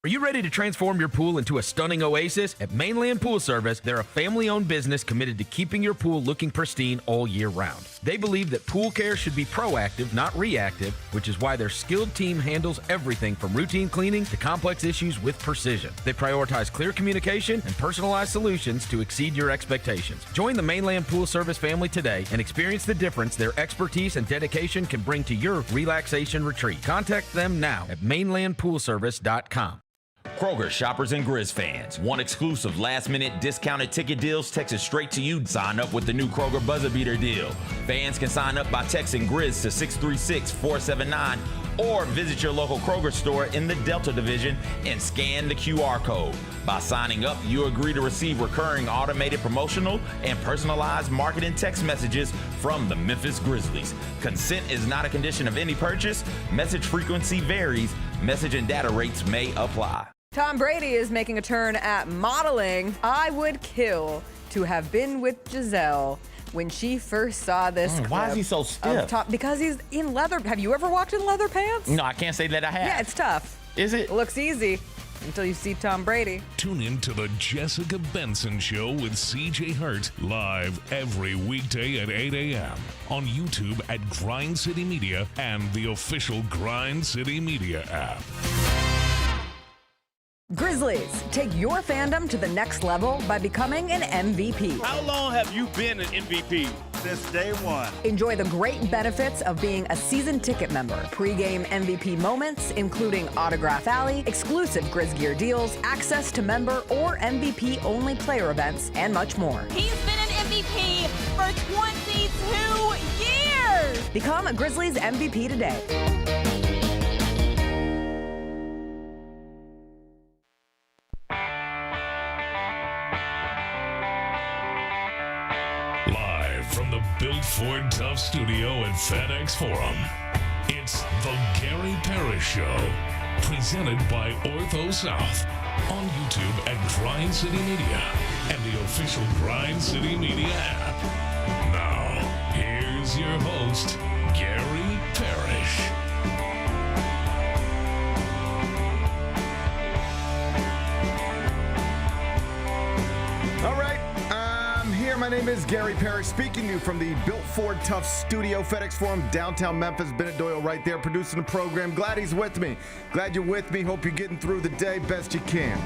Are you ready to transform your pool into a stunning oasis? At Mainland Pool Service, they're a family-owned business committed to keeping your pool looking pristine all year round. They believe that pool care should be proactive, not reactive, which is why their skilled team handles everything from routine cleaning to complex issues with precision. They prioritize clear communication and personalized solutions to exceed your expectations. Join the Mainland Pool Service family today and experience the difference their expertise and dedication can bring to your relaxation retreat. Contact them now at mainlandpoolservice.com. Kroger shoppers and Grizz fans. Want exclusive last-minute discounted ticket deals texted straight to you? Sign up with the new Kroger Buzzer Beater deal. Fans can sign up by texting Grizz to 636-479 or visit your local Kroger store in the Delta Division and scan the QR code. By signing up, you agree to receive recurring automated promotional and personalized marketing text messages from the Memphis Grizzlies. Consent is not a condition of any purchase. Message frequency varies. Message and data rates may apply. Tom Brady is making a turn at modeling. I would kill to have been with Giselle when she first saw this clip. Why is he so stiff? Because he's in leather. Have you ever walked in leather pants? No, I can't say that I have. Yeah, it's tough. Is it? It looks easy until you see Tom Brady. Tune in to the Jessica Benson Show with CJ Hurt live every weekday at 8 a.m. on YouTube at Grind City Media and the official Grind City Media app. Grizzlies, take your fandom to the next level by becoming an MVP. How long have you been an MVP? Since day one. Enjoy the great benefits of being a season ticket member. Pre-game MVP moments, including Autograph Alley, exclusive Grizz gear deals, access to member or MVP-only player events, and much more. He's been an MVP for 22 years! Become a Grizzlies MVP today. From the Built Ford Tough studio at FedEx Forum, it's the Gary Parrish Show, presented by Ortho South, on YouTube at Grind City Media and the official Grind City Media app. Now, here's your host, Gary Parrish. All right. My name is Gary Parrish, speaking to you from the Built Ford Tough Studio, FedEx Forum, downtown Memphis. Bennett Doyle right there producing the program. Glad he's with me. Glad you're with me. Hope you're getting through the day best you can.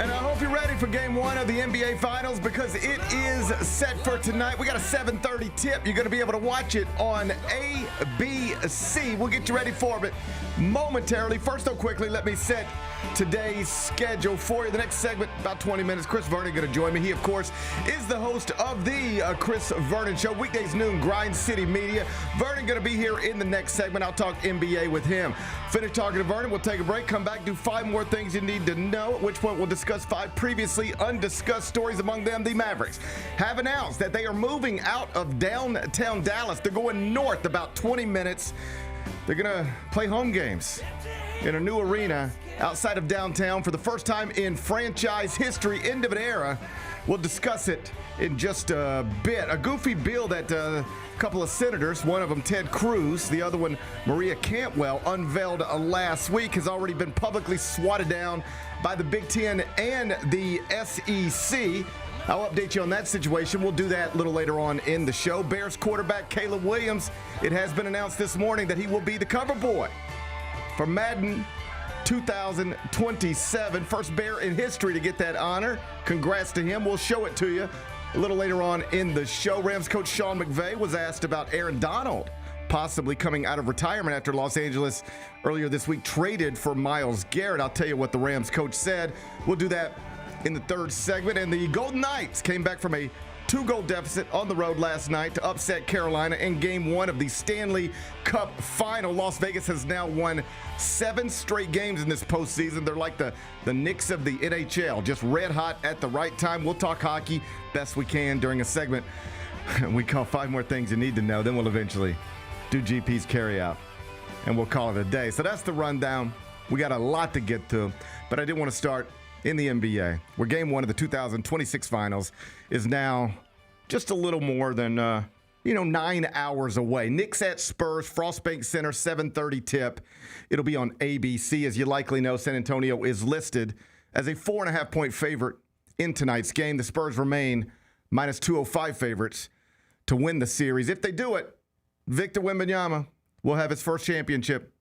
And I hope you're ready for game one of the NBA Finals because it is set for tonight. We got a 7:30 tip. You're going to be able to watch it on ABC. We'll get you ready for it momentarily. First, though, quickly, let me set today's schedule for you. The next segment, about 20 minutes. Chris Vernon going to join me. He, of course, is the host of the Chris Vernon Show. Weekdays noon, Grind City Media. Vernon going to be here in the next segment. I'll talk NBA with him. Finish talking to Vernon. We'll take a break. Come back, do 5 more things you need to know, at which point we'll discuss 5 previously undiscussed stories. Among them, the Mavericks have announced that they are moving out of downtown Dallas. They're going north about 20 minutes. They're going to play home games in a new arena outside of downtown for the first time in franchise history, end of an era. We'll discuss it in just a bit. A goofy bill that a couple of senators, one of them Ted Cruz, the other one Maria Cantwell, unveiled last week has already been publicly swatted down by the Big Ten and the SEC. I'll update you on that situation. We'll do that a little later on in the show. Bears quarterback Caleb Williams, it has been announced this morning that he will be the cover boy for Madden 2027. First Bear in history to get that honor. Congrats to him. We'll show it to you a little later on in the show. Rams coach Sean McVay was asked about Aaron Donald possibly coming out of retirement after Los Angeles earlier this week traded for Myles Garrett. I'll tell you what the Rams coach said. We'll do that in the third segment. And the Golden Knights came back from a 2-goal deficit on the road last night to upset Carolina in Game 1 of the Stanley Cup Final. Las Vegas has now won 7 straight games in this postseason. They're like the Knicks of the NHL, just red hot at the right time. We'll talk hockey best we can during a segment we call 5 more things you need to know. Then we'll eventually do GP's carryout, and we'll call it a day. So that's the rundown. We got a lot to get to, but I did want to start in the NBA, where Game 1 of the 2026 Finals is now just a little more than 9 hours away. Knicks at Spurs, Frostbank Center, 7:30 tip. It'll be on ABC. As you likely know, San Antonio is listed as a 4.5-point favorite in tonight's game. The Spurs remain minus 205 favorites to win the series. If they do it, Victor Wembanyama will have his first championship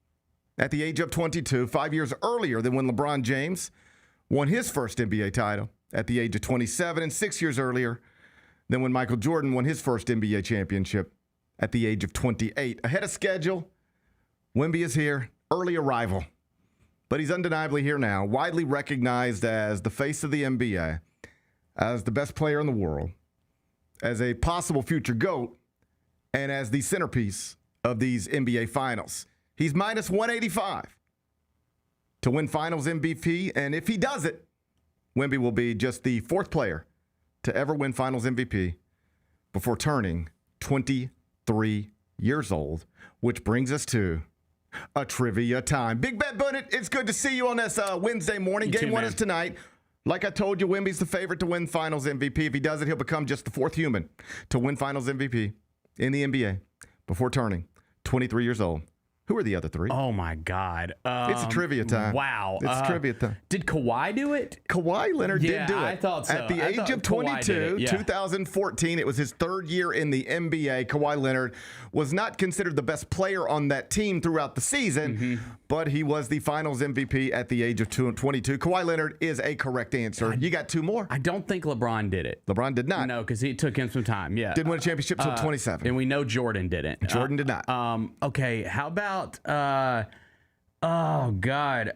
at the age of 22, 5 years earlier than when LeBron James won his first NBA title at the age of 27, and 6 years earlier than when Michael Jordan won his first NBA championship at the age of 28. Ahead of schedule, Wemby is here, early arrival. But he's undeniably here now, widely recognized as the face of the NBA, as the best player in the world, as a possible future GOAT, and as the centerpiece of these NBA Finals. He's minus 185 to win Finals MVP, and if he does it, Wemby will be just the fourth player to ever win Finals MVP before turning 23 years old, which brings us to a trivia time. Big Bet Bunnett, it's good to see you on this Wednesday morning. Game one is tonight. Like I told you, Wemby's the favorite to win Finals MVP. If he does it, he'll become just the fourth human to win Finals MVP in the NBA before turning 23 years old. Who are the other three? Oh, my God. It's a trivia time. Wow. It's trivia time. Did Kawhi do it? Kawhi Leonard did do it. I thought so. At the age of 22, 2014, it was his third year in the NBA. Kawhi Leonard was not considered the best player on that team throughout the season, but he was the Finals MVP at the age of 22. Kawhi Leonard is a correct answer. You got two more. I don't think LeBron did it. LeBron did not. No, because it took him some time. Yeah. Didn't win a championship until 27. And we know Jordan didn't. Jordan did not. Okay, how about... oh God!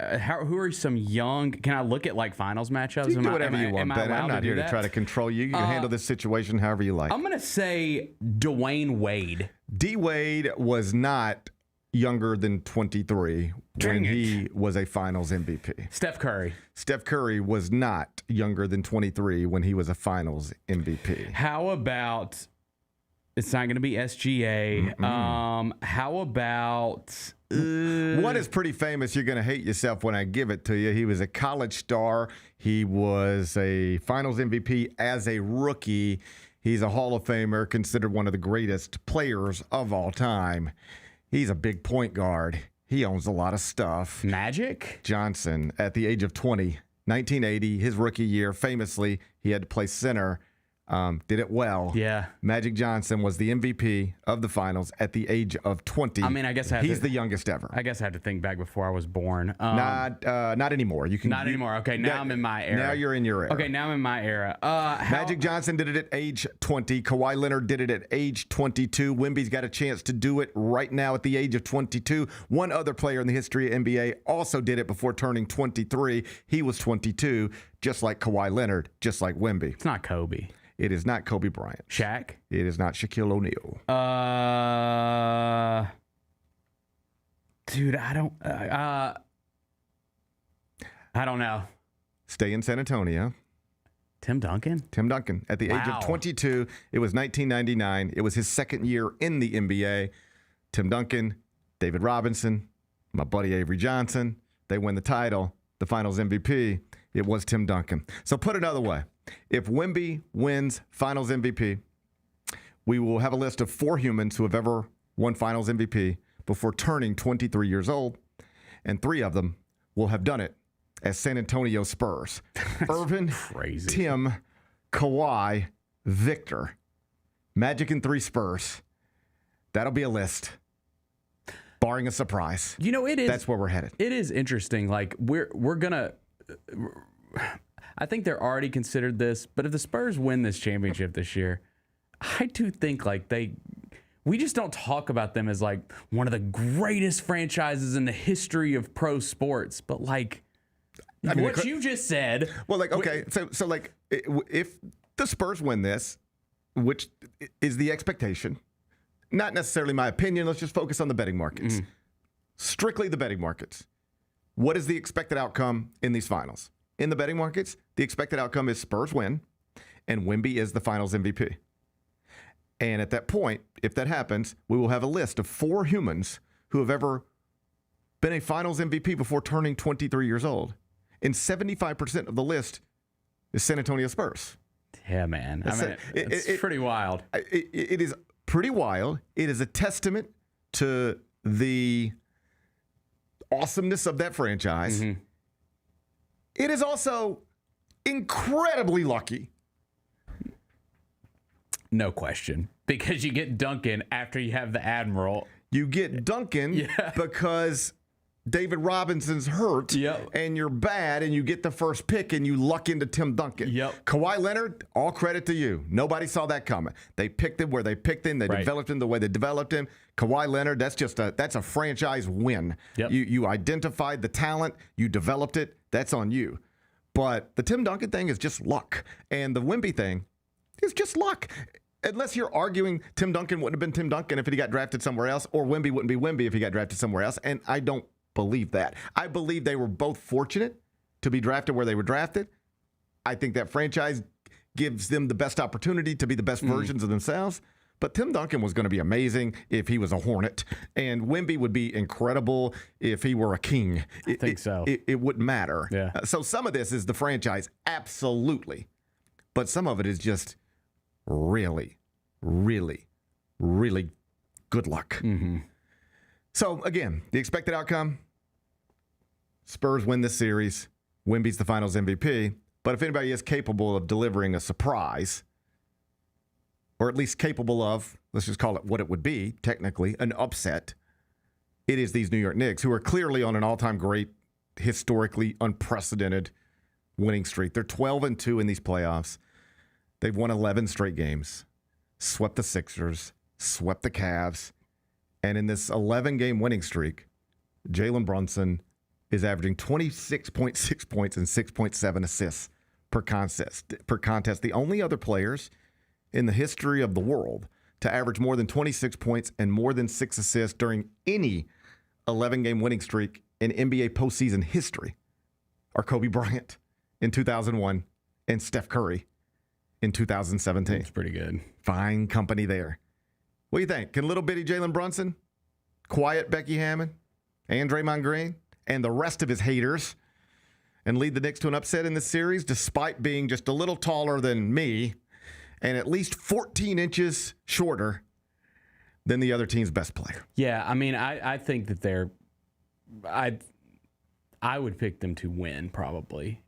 Who are some young? Can I look at like finals matchups? You can do whatever you want, Ben. I'm not here to try to control you. You can handle this situation however you like. I'm gonna say Dwayne Wade. D. Wade was not younger than 23 when he was a Finals MVP. Steph Curry. Steph Curry was not younger than 23 when he was a Finals MVP. How about? It's not going to be SGA. How about... One is pretty famous. You're going to hate yourself when I give it to you. He was a college star. He was a Finals MVP as a rookie. He's a Hall of Famer, considered one of the greatest players of all time. He's a big point guard. He owns a lot of stuff. Magic? Johnson, at the age of 20, 1980, his rookie year, famously, he had to play center. Did it well. Yeah. Magic Johnson was the MVP of the Finals at the age of 20. I mean, I guess he's the youngest ever. I guess I have to think back before I was born. Not anymore. Not anymore. Okay, now I'm in my era. Now you're in your era. Okay, now I'm in my era. Magic Johnson did it at age 20. Kawhi Leonard did it at age 22. Wemby's got a chance to do it right now at the age of 22. One other player in the history of NBA also did it before turning 23. He was 22, just like Kawhi Leonard, just like Wemby. It's not Kobe. It is not Kobe Bryant. Shaq? It is not Shaquille O'Neal. Dude, I don't know. Stay in San Antonio. Tim Duncan? Tim Duncan. At the age of 22, it was 1999. It was his second year in the NBA. Tim Duncan, David Robinson, my buddy Avery Johnson. They win the title, the Finals MVP. It was Tim Duncan. So put another way. If Wemby wins Finals MVP, we will have a list of 4 humans who have ever won Finals MVP before turning 23 years old, and 3 of them will have done it as San Antonio Spurs. Irvin, crazy. Tim, Kawhi, Victor. Magic and 3 Spurs. That'll be a list, barring a surprise. You know, it is. That's where we're headed. It is interesting. Like, we're going to... I think they're already considered this, but if the Spurs win this championship this year, I do think like we just don't talk about them as like one of the greatest franchises in the history of pro sports. But like what you just said. Well, like, okay, so like if the Spurs win this, which is the expectation, not necessarily my opinion, let's just focus on the betting markets. Strictly the betting markets. What is the expected outcome in these finals? In the betting markets, the expected outcome is Spurs win, and Wemby is the Finals MVP. And at that point, if that happens, we will have a list of 4 humans who have ever been a Finals MVP before turning 23 years old. And 75% of the list is San Antonio Spurs. Yeah, man. It's pretty wild. It is pretty wild. It is a testament to the awesomeness of that franchise. Mm-hmm. It is also incredibly lucky. No question. Because you get Duncan after you have the Admiral. You get Duncan because David Robinson's hurt and you're bad and you get the first pick and you luck into Tim Duncan. Kawhi Leonard, all credit to you. Nobody saw that coming. They picked him where they picked him. They developed him the way they developed him. Kawhi Leonard, that's a franchise win. You identified the talent. You developed it. That's on you. But the Tim Duncan thing is just luck. And the Wemby thing is just luck. Unless you're arguing Tim Duncan wouldn't have been Tim Duncan if he got drafted somewhere else, or Wemby wouldn't be Wemby if he got drafted somewhere else. And I don't believe that. I believe they were both fortunate to be drafted where they were drafted. I think that franchise gives them the best opportunity to be the best versions of themselves. But Tim Duncan was going to be amazing if he was a Hornet, and Wemby would be incredible if he were a King. I think so. It wouldn't matter. Yeah. So some of this is the franchise, absolutely. But some of it is just really, really, really good luck. Mm-hmm. So, again, the expected outcome, Spurs win this series. Wemby's the finals MVP. But if anybody is capable of delivering a surprise, or at least capable of, let's just call it what it would be, technically, an upset, it is these New York Knicks, who are clearly on an all-time great, historically unprecedented winning streak. They're 12-2 in these playoffs. They've won 11 straight games, swept the Sixers, swept the Cavs, and in this 11-game winning streak, Jalen Brunson is averaging 26.6 points and 6.7 assists per contest. The only other players in the history of the world to average more than 26 points and more than 6 assists during any 11-game winning streak in NBA postseason history are Kobe Bryant in 2001 and Steph Curry in 2017. That's pretty good. Fine company there. What do you think? Can little bitty Jalen Brunson, quiet Becky Hammond, and Draymond Green, and the rest of his haters, and lead the Knicks to an upset in this series despite being just a little taller than me and at least 14 inches shorter than the other team's best player? Yeah, I mean, I think that I would pick them to win probably.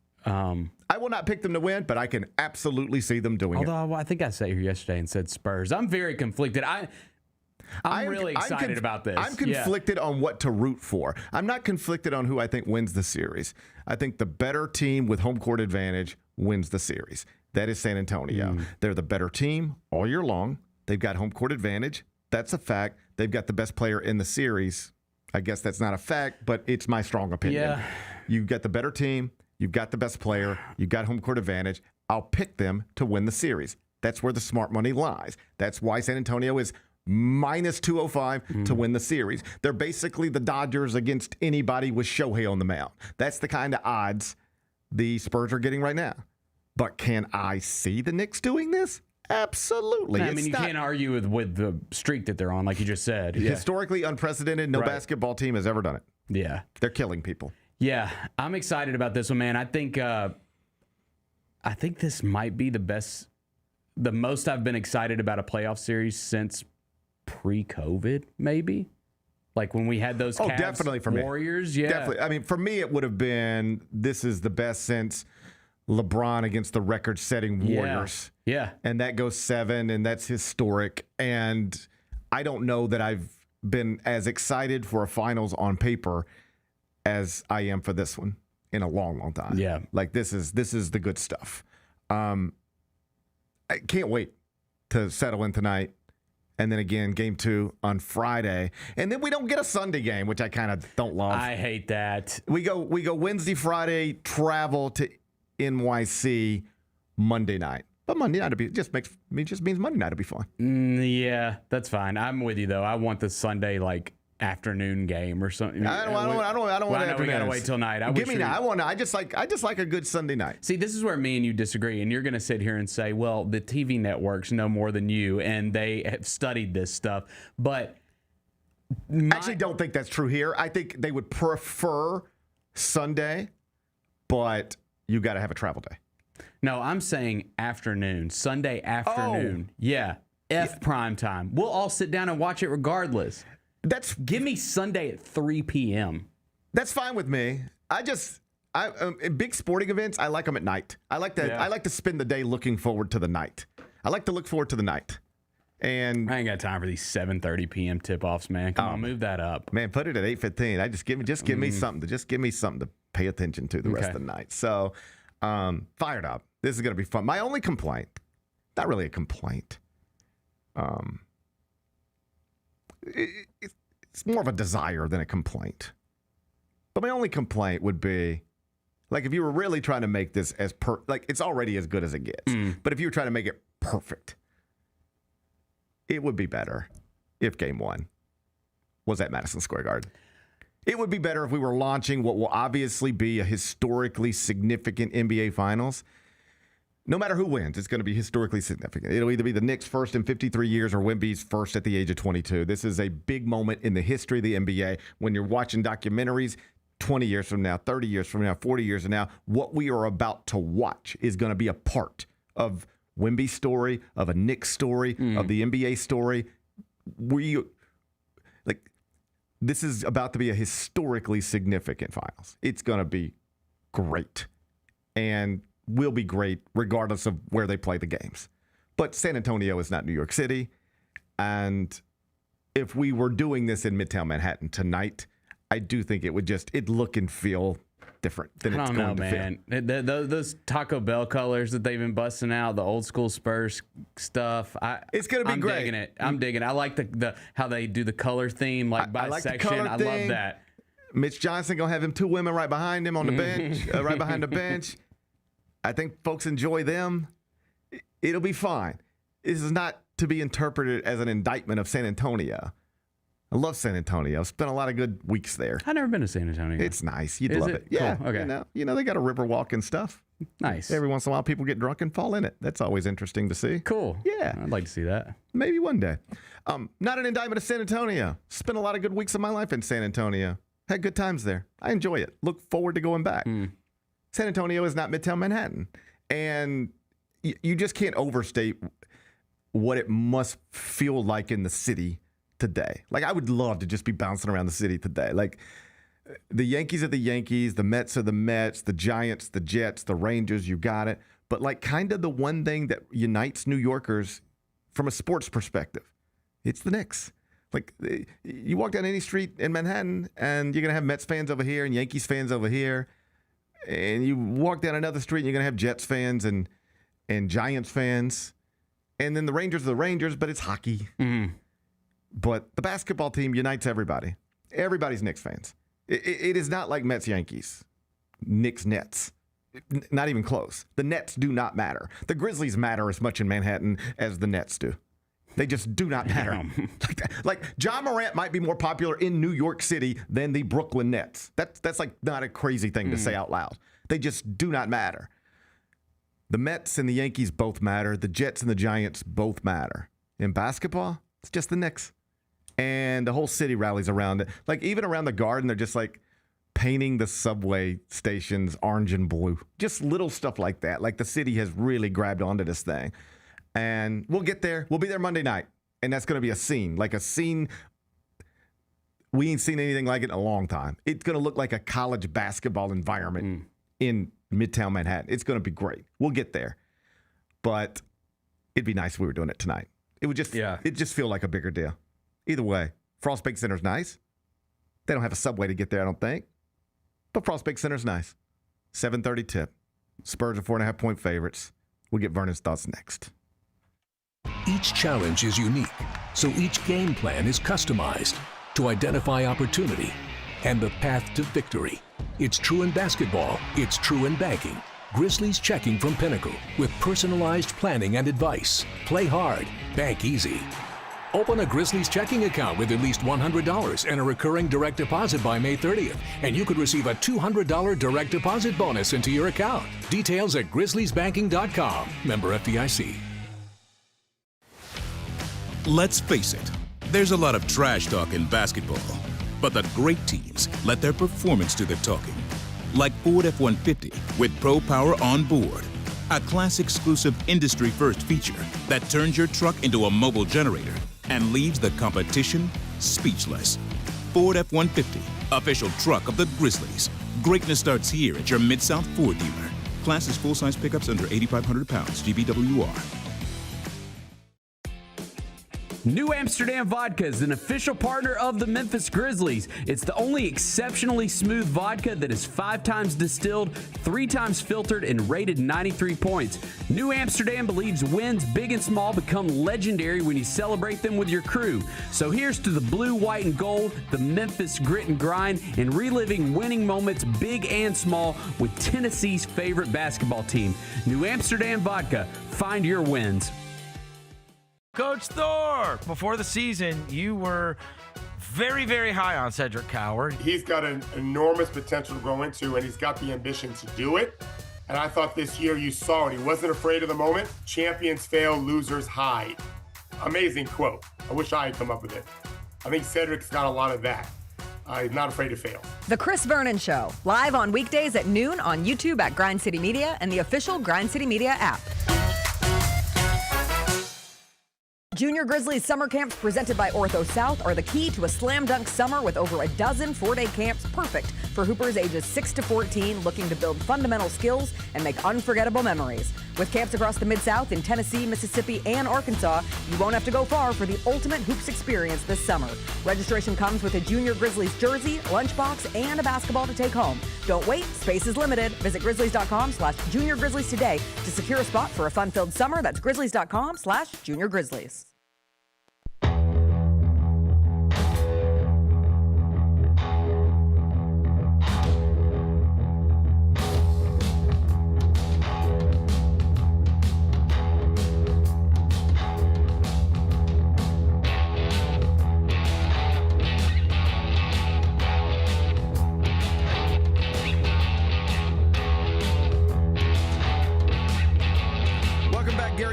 I will not pick them to win, but I can absolutely see them doing it. Although I think I sat here yesterday and said Spurs. I'm very conflicted. I'm really excited about this. I'm conflicted on what to root for. I'm not conflicted on who I think wins the series. I think the better team with home court advantage wins the series. That is San Antonio. They're the better team all year long. They've got home court advantage. That's a fact. They've got the best player in the series. I guess that's not a fact, but it's my strong opinion. Yeah. You've got the better team. You've got the best player. You've got home court advantage. I'll pick them to win the series. That's where the smart money lies. That's why San Antonio is minus 205 to win the series. They're basically the Dodgers against anybody with Shohei on the mound. That's the kind of odds the Spurs are getting right now. But can I see the Knicks doing this? Absolutely. I mean, you can't argue with the streak that they're on, like you just said. Historically unprecedented. No basketball team has ever done it. Yeah. They're killing people. Yeah, I'm excited about this one, man. I think this might be the most I've been excited about a playoff series since pre-COVID, maybe. Like when we had those Cavs, definitely for Warriors. Me. Yeah, definitely. I mean, for me, it would have been this is the best since LeBron against the record-setting Warriors. Yeah, and that goes 7, and that's historic. And I don't know that I've been as excited for a finals on paper as I am for this one in a long, long time. Yeah. Like this is the good stuff. I can't wait to settle in tonight. And then again, game 2 on Friday. And then we don't get a Sunday game, which I kind of don't love. I hate that. We go Wednesday, Friday, travel to NYC Monday night. But Monday night just means Monday night will be fun. Yeah, that's fine. I'm with you though. I want the Sunday afternoon game or something. I don't want to. We gotta wait till night. Give me that. I just like a good Sunday night. See, this is where me and you disagree, and you're going to sit here and say, "Well, the TV networks know more than you, and they have studied this stuff." But I actually don't think that's true here. I think they would prefer Sunday, but you got to have a travel day. No, I'm saying afternoon, Sunday afternoon. Oh. Yeah. prime time. We'll all sit down and watch it regardless. Give me Sunday at 3 p.m. That's fine with me. Big sporting events, I like them at night. I like that. Yeah. I like to spend the day looking forward to the night. I like to look forward to the night. And I ain't got time for these 7:30 p.m. tip-offs, man. Come on, move that up. Man, put it at 8:15. Just give me something. Just give me something to pay attention to the rest of the night. So, fired up. This is going to be fun. My only complaint, not really a complaint. It's more of a desire than a complaint. But my only complaint would be, like, if you were really trying to make this it's already as good as it gets. But if you were trying to make it perfect, it would be better if Game 1 was at Madison Square Garden. It would be better if we were launching what will obviously be a historically significant NBA Finals. No matter who wins, it's going to be historically significant. It'll either be the Knicks' first in 53 years or Wemby's first at the age of 22. This is a big moment in the history of the NBA. When you're watching documentaries 20 years from now, 30 years from now, 40 years from now, what we are about to watch is going to be a part of Wemby's story, of a Knicks story, of the NBA story. This is about to be a historically significant finals. It's going to be great. And will be great regardless of where they play the games. But San Antonio is not New York City. And if we were doing this in Midtown Manhattan tonight, I do think it'd look and feel different than it's going to feel. Those Taco Bell colors that they've been busting out, the old school Spurs stuff. It's going to be great. I'm digging it. I like the how they do the color theme, by section. I love that. Mitch Johnson going to have him 2 women right behind him on the bench, right behind the bench. I think folks enjoy them. It'll be fine. This is not to be interpreted as an indictment of San Antonio. I love San Antonio. I've spent a lot of good weeks there. I've never been to San Antonio. It's nice. You'd love it. Yeah. Cool. Okay. You know, they got a river walk and stuff. Nice. Every once in a while, people get drunk and fall in it. That's always interesting to see. Cool. Yeah. I'd like to see that. Maybe one day. Not an indictment of San Antonio. Spent a lot of good weeks of my life in San Antonio. Had good times there. I enjoy it. Look forward to going back. San Antonio is not Midtown Manhattan. And you just can't overstate what it must feel like in the city today. Like, I would love to just be bouncing around the city today. Like, the Yankees are the Yankees, the Mets are the Mets, the Giants, the Jets, the Rangers, you got it. But, like, kind of the one thing that unites New Yorkers from a sports perspective, it's the Knicks. Like, you walk down any street in Manhattan, and you're going to have Mets fans over here and Yankees fans over here. And you walk down another street, and you're going to have Jets fans and Giants fans. And then the Rangers are the Rangers, but it's hockey. But the basketball team unites everybody. Everybody's Knicks fans. It is not like Mets-Yankees, Knicks-Nets. Not even close. The Nets do not matter. The Grizzlies matter as much in Manhattan as the Nets do. They just do not matter. Like John Morant might be more popular in New York City than the Brooklyn Nets. That's like not a crazy thing to say out loud. They just do not matter. The Mets and the Yankees both matter. The Jets and the Giants both matter. In basketball, it's just the Knicks. And the whole city rallies around it. Like, even around the Garden, they're just like painting the subway stations orange and blue. Just little stuff like that. Like, the city has really grabbed onto this thing. And we'll get there. We'll be there Monday night. And that's going to be a scene. Like a scene we ain't seen anything like it in a long time. It's going to look like a college basketball environment in Midtown Manhattan. It's going to be great. We'll get there. But it'd be nice if we were doing it tonight. It would just it'd just feel like a bigger deal. Either way, Frost Bank Center's nice. They don't have a subway to get there, I don't think. But Frost Bank Center's nice. 7:30 tip. Spurs are 4.5-point favorites. We'll get Vernon's thoughts next. Each challenge is unique, so each game plan is customized to identify opportunity and the path to victory. It's true in basketball. It's true in banking. Grizzlies Checking from Pinnacle with personalized planning and advice. Play hard. Bank easy. Open a Grizzlies checking account with at least $100 and a recurring direct deposit by May 30th, and you could receive a $200 direct deposit bonus into your account. Details at grizzliesbanking.com. Member FDIC. Let's face it, there's a lot of trash talk in basketball, but the great teams let their performance do the talking. Like Ford F-150 with Pro Power on board. a class-exclusive industry-first feature that turns your truck into a mobile generator and leaves the competition speechless. Ford F-150, official truck of the Grizzlies. Greatness starts here at your Mid-South Ford dealer. Class is full-size pickups under 8,500 pounds, GVWR. New Amsterdam Vodka is an official partner of the Memphis Grizzlies. It's the only exceptionally smooth vodka that is 5 times distilled, 3 times filtered, and rated 93 points. New Amsterdam believes wins big and small become legendary when you celebrate them with your crew. So here's to the blue, white, and gold, the Memphis grit and grind, and reliving winning moments big and small with Tennessee's favorite basketball team. New Amsterdam Vodka. Find your wins. Coach Thor, before the season, you were very, very high on Cedric Coward. He's got an enormous potential to grow into, and he's got the ambition to do it. And I thought this year you saw it. He wasn't afraid of the moment. Champions fail, losers hide. Amazing quote. I wish I had come up with it. I think Cedric's got a lot of that. He's not afraid to fail. The Chris Vernon Show, live on weekdays at noon on YouTube at Grind City Media and the official Grind City Media app. Junior Grizzlies summer camps presented by Ortho South are the key to a slam dunk summer with over a dozen 4-day camps perfect for hoopers ages 6 to 14 looking to build fundamental skills and make unforgettable memories. With camps across the Mid-South in Tennessee, Mississippi, and Arkansas, you won't have to go far for the ultimate hoops experience this summer. Registration comes with a Junior Grizzlies jersey, lunchbox, and a basketball to take home. Don't wait, space is limited. Visit grizzlies.com/Junior Grizzlies today to secure a spot for a fun-filled summer. That's grizzlies.com/Junior Grizzlies.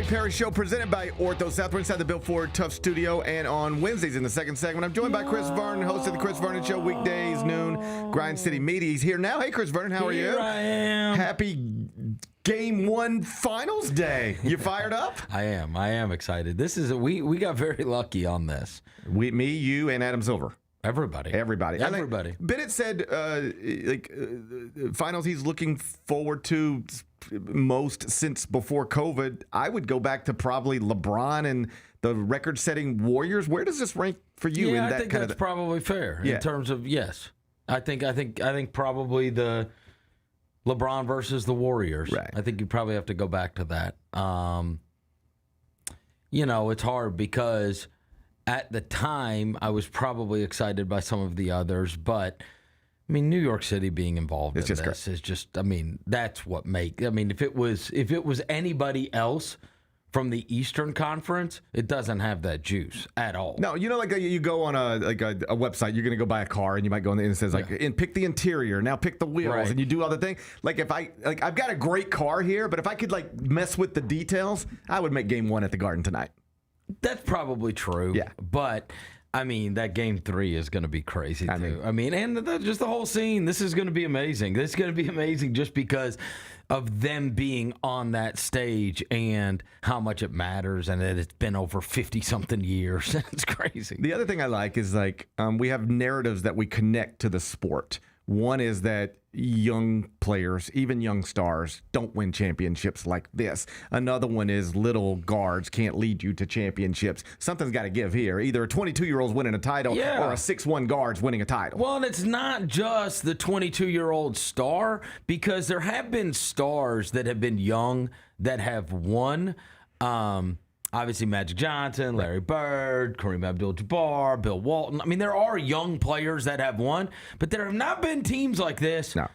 Parrish Show presented by Ortho South. We're inside the Bill Ford Tough Studio, and on Wednesdays in the second segment, I'm joined by Chris Vernon, host of the Chris Vernon Show, weekdays, noon, Grind City Media. He's here now. Hey, Chris Vernon, how are you? Here I am. Happy Game 1 Finals Day. You fired up? I am excited. This is we got very lucky on this. Me, you, and Adam Silver. Everybody. Bennett said, finals he's looking forward to most since before COVID. I would go back to probably LeBron and the record-setting Warriors. Where does this rank for you? Yeah, in that I think kind that's of probably fair in terms of yes. I think probably the LeBron versus the Warriors. Right. I think you probably have to go back to that. It's hard because at the time I was probably excited by some of the others, but I mean, New York City being involved in this is just, I mean, that's what if it was anybody else from the Eastern Conference, it doesn't have that juice at all. No, you go on a website, you're going to go buy a car, and you might go in and it says and pick the interior, now pick the wheels, and you do other things. I've got a great car here, but if I could mess with the details, I would make Game 1 at the Garden tonight. That's probably true. Yeah, but I mean, that Game 3 is going to be crazy, too. And just the whole scene, this is going to be amazing. This is going to be amazing just because of them being on that stage and how much it matters and that it's been over 50-something years. It's crazy. The other thing I like is, we have narratives that we connect to the sport. One is that young players, even young stars, don't win championships like this. Another one is little guards can't lead you to championships. Something's got to give here. Either a 22-year-old's winning a title or a 6'1" guard's winning a title. Well, and it's not just the 22-year-old star, because there have been stars that have been young that have won. Obviously, Magic Johnson, Larry Bird, Kareem Abdul-Jabbar, Bill Walton. I mean, there are young players that have won, but there have not been teams like this. No.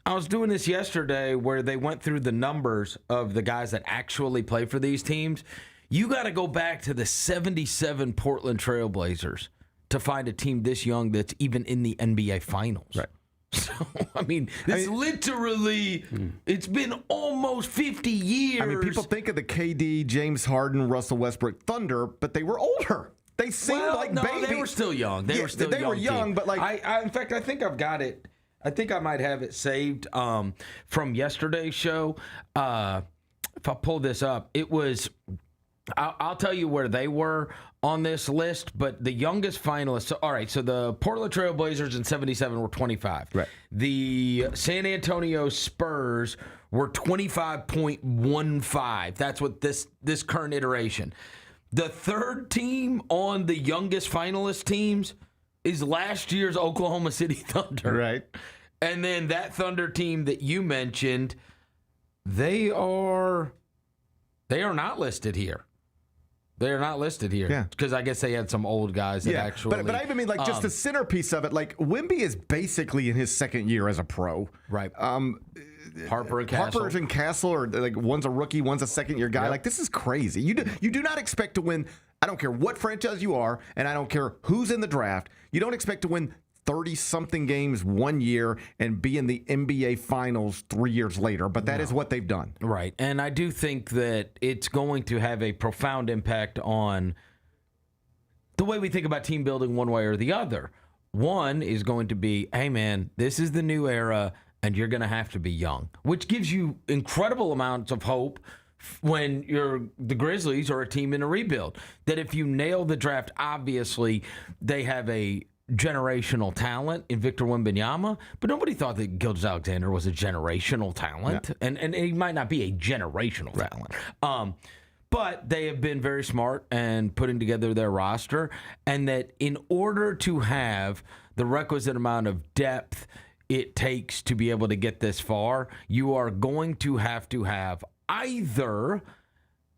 I was doing this yesterday where they went through the numbers of the guys that actually play for these teams. You got to go back to the 77 Portland Trailblazers to find a team this young that's even in the NBA Finals. Right. So, literally, it's been almost 50 years. I mean, people think of the KD, James Harden, Russell Westbrook Thunder, but they were older. They seemed babies. They were still young. They were young, but in fact, I think I've got it. I think I might have it saved from yesterday's show. If I pull this up, it was. I'll tell you where they were on this list, but the youngest finalists. So, all right, so the Portland Trail Blazers in 77 were 25. Right. The San Antonio Spurs were 25.15. That's what this current iteration. The third team on the youngest finalist teams is last year's Oklahoma City Thunder. Right. And then that Thunder team that you mentioned, they are not listed here. They are not listed here. Yeah. Because I guess they had some old guys that actually. But I even mean, like, just the centerpiece of it. Like, Wemby is basically in his second year as a pro. Right. Harper and Castle. Or like one's a rookie, one's a second-year guy. Yep. Like, this is crazy. You do not expect to win. I don't care what franchise you are, and I don't care who's in the draft. You don't expect to win 30-something games 1 year and be in the NBA Finals 3 years later, but that is what they've done. Right. And I do think that it's going to have a profound impact on the way we think about team building one way or the other. One is going to be, hey, man, this is the new era, and you're going to have to be young, which gives you incredible amounts of hope when you're the Grizzlies or a team in a rebuild. That if you nail the draft, obviously they have a generational talent in Victor Wembanyama, but nobody thought that Gilgeous-Alexander was a generational talent, and he might not be a generational talent. But they have been very smart and putting together their roster, and that in order to have the requisite amount of depth it takes to be able to get this far, you are going to have either,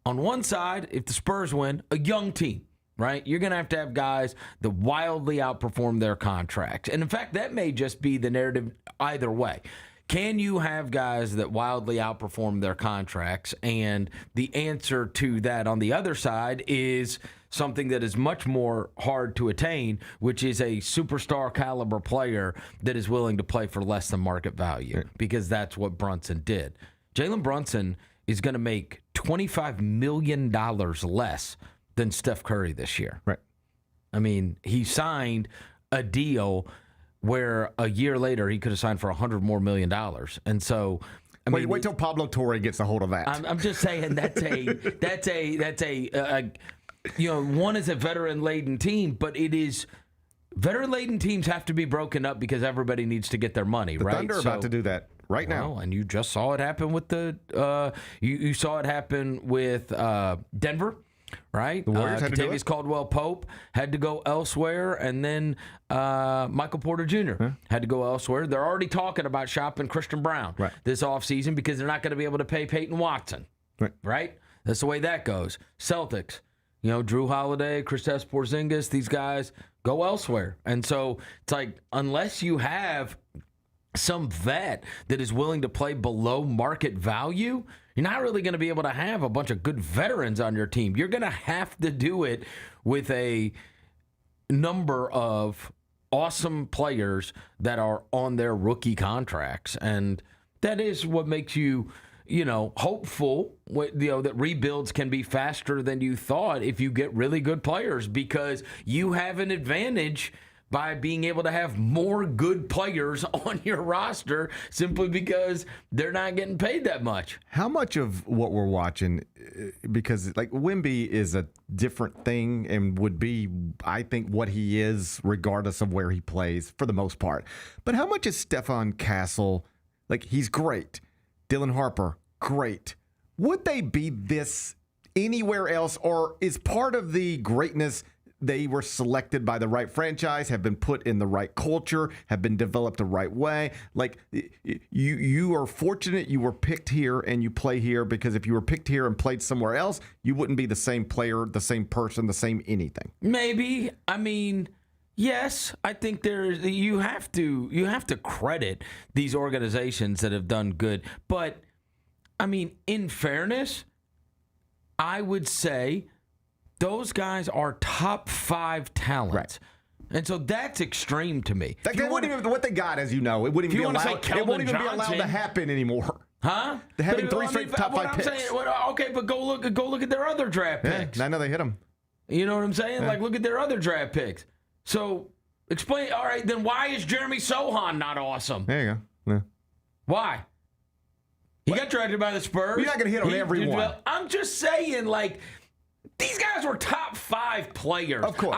on one side, if the Spurs win, a young team. Right? You're going to have guys that wildly outperform their contracts. And in fact, that may just be the narrative either way. Can you have guys that wildly outperform their contracts? And the answer to that on the other side is something that is much more hard to attain, which is a superstar caliber player that is willing to play for less than market value, because that's what Brunson did. Jalen Brunson is going to make $25 million less than Steph Curry this year. Right. I mean, he signed a deal where a year later he could have signed for $100 more million. And so, wait till Pablo Torre gets a hold of that. I'm just saying that's a one is a veteran-laden team, but it is veteran-laden teams have to be broken up because everybody needs to get their money, the right? Thunder are about to do that right now. And you just saw it happen with you saw it happen with Denver. Right? The Warriors had to do it. Caldwell-Pope had to go elsewhere, and then Michael Porter Jr. had to go elsewhere. They're already talking about shopping Christian Brown this offseason because they're not going to be able to pay Peyton Watson. Right? That's the way that goes. Celtics, Drew Holiday, Kristaps Porzingis, these guys go elsewhere. And so it's like, unless you have some vet that is willing to play below market value, you're not really going to be able to have a bunch of good veterans on your team. You're going to have to do it with a number of awesome players that are on their rookie contracts. And that is what makes you, hopeful, that rebuilds can be faster than you thought if you get really good players, because you have an advantage by being able to have more good players on your roster simply because they're not getting paid that much. How much of what we're watching, because like Wemby is a different thing and would be, I think, what he is regardless of where he plays for the most part. But how much is Stephon Castle, like, he's great. Dylan Harper, great. Would they be this anywhere else, or is part of the greatness they were selected by the right franchise, have been put in the right culture, have been developed the right way? Like, you are fortunate you were picked here and you play here, because if you were picked here and played somewhere else, you wouldn't be the same player, the same person, the same anything. Maybe. I mean, yes, I think you have to credit these organizations that have done good. But, I mean, in fairness, I would say those guys are top 5 talents. Right. And so that's extreme to me. What they got, as you know, it wouldn't even be allowed. It won't even be allowed to happen anymore. Huh? Having three straight top 5 picks. Okay, but go look at their other draft picks. I know they hit them. You know what I'm saying? Yeah. Like, look at their other draft picks. So Explain. All right, then why is Jeremy Sohan not awesome? There you go. Yeah. Why? He got drafted by the Spurs. You're not going to hit on everyone. I'm just saying, like, these guys were top 5 players. Of course.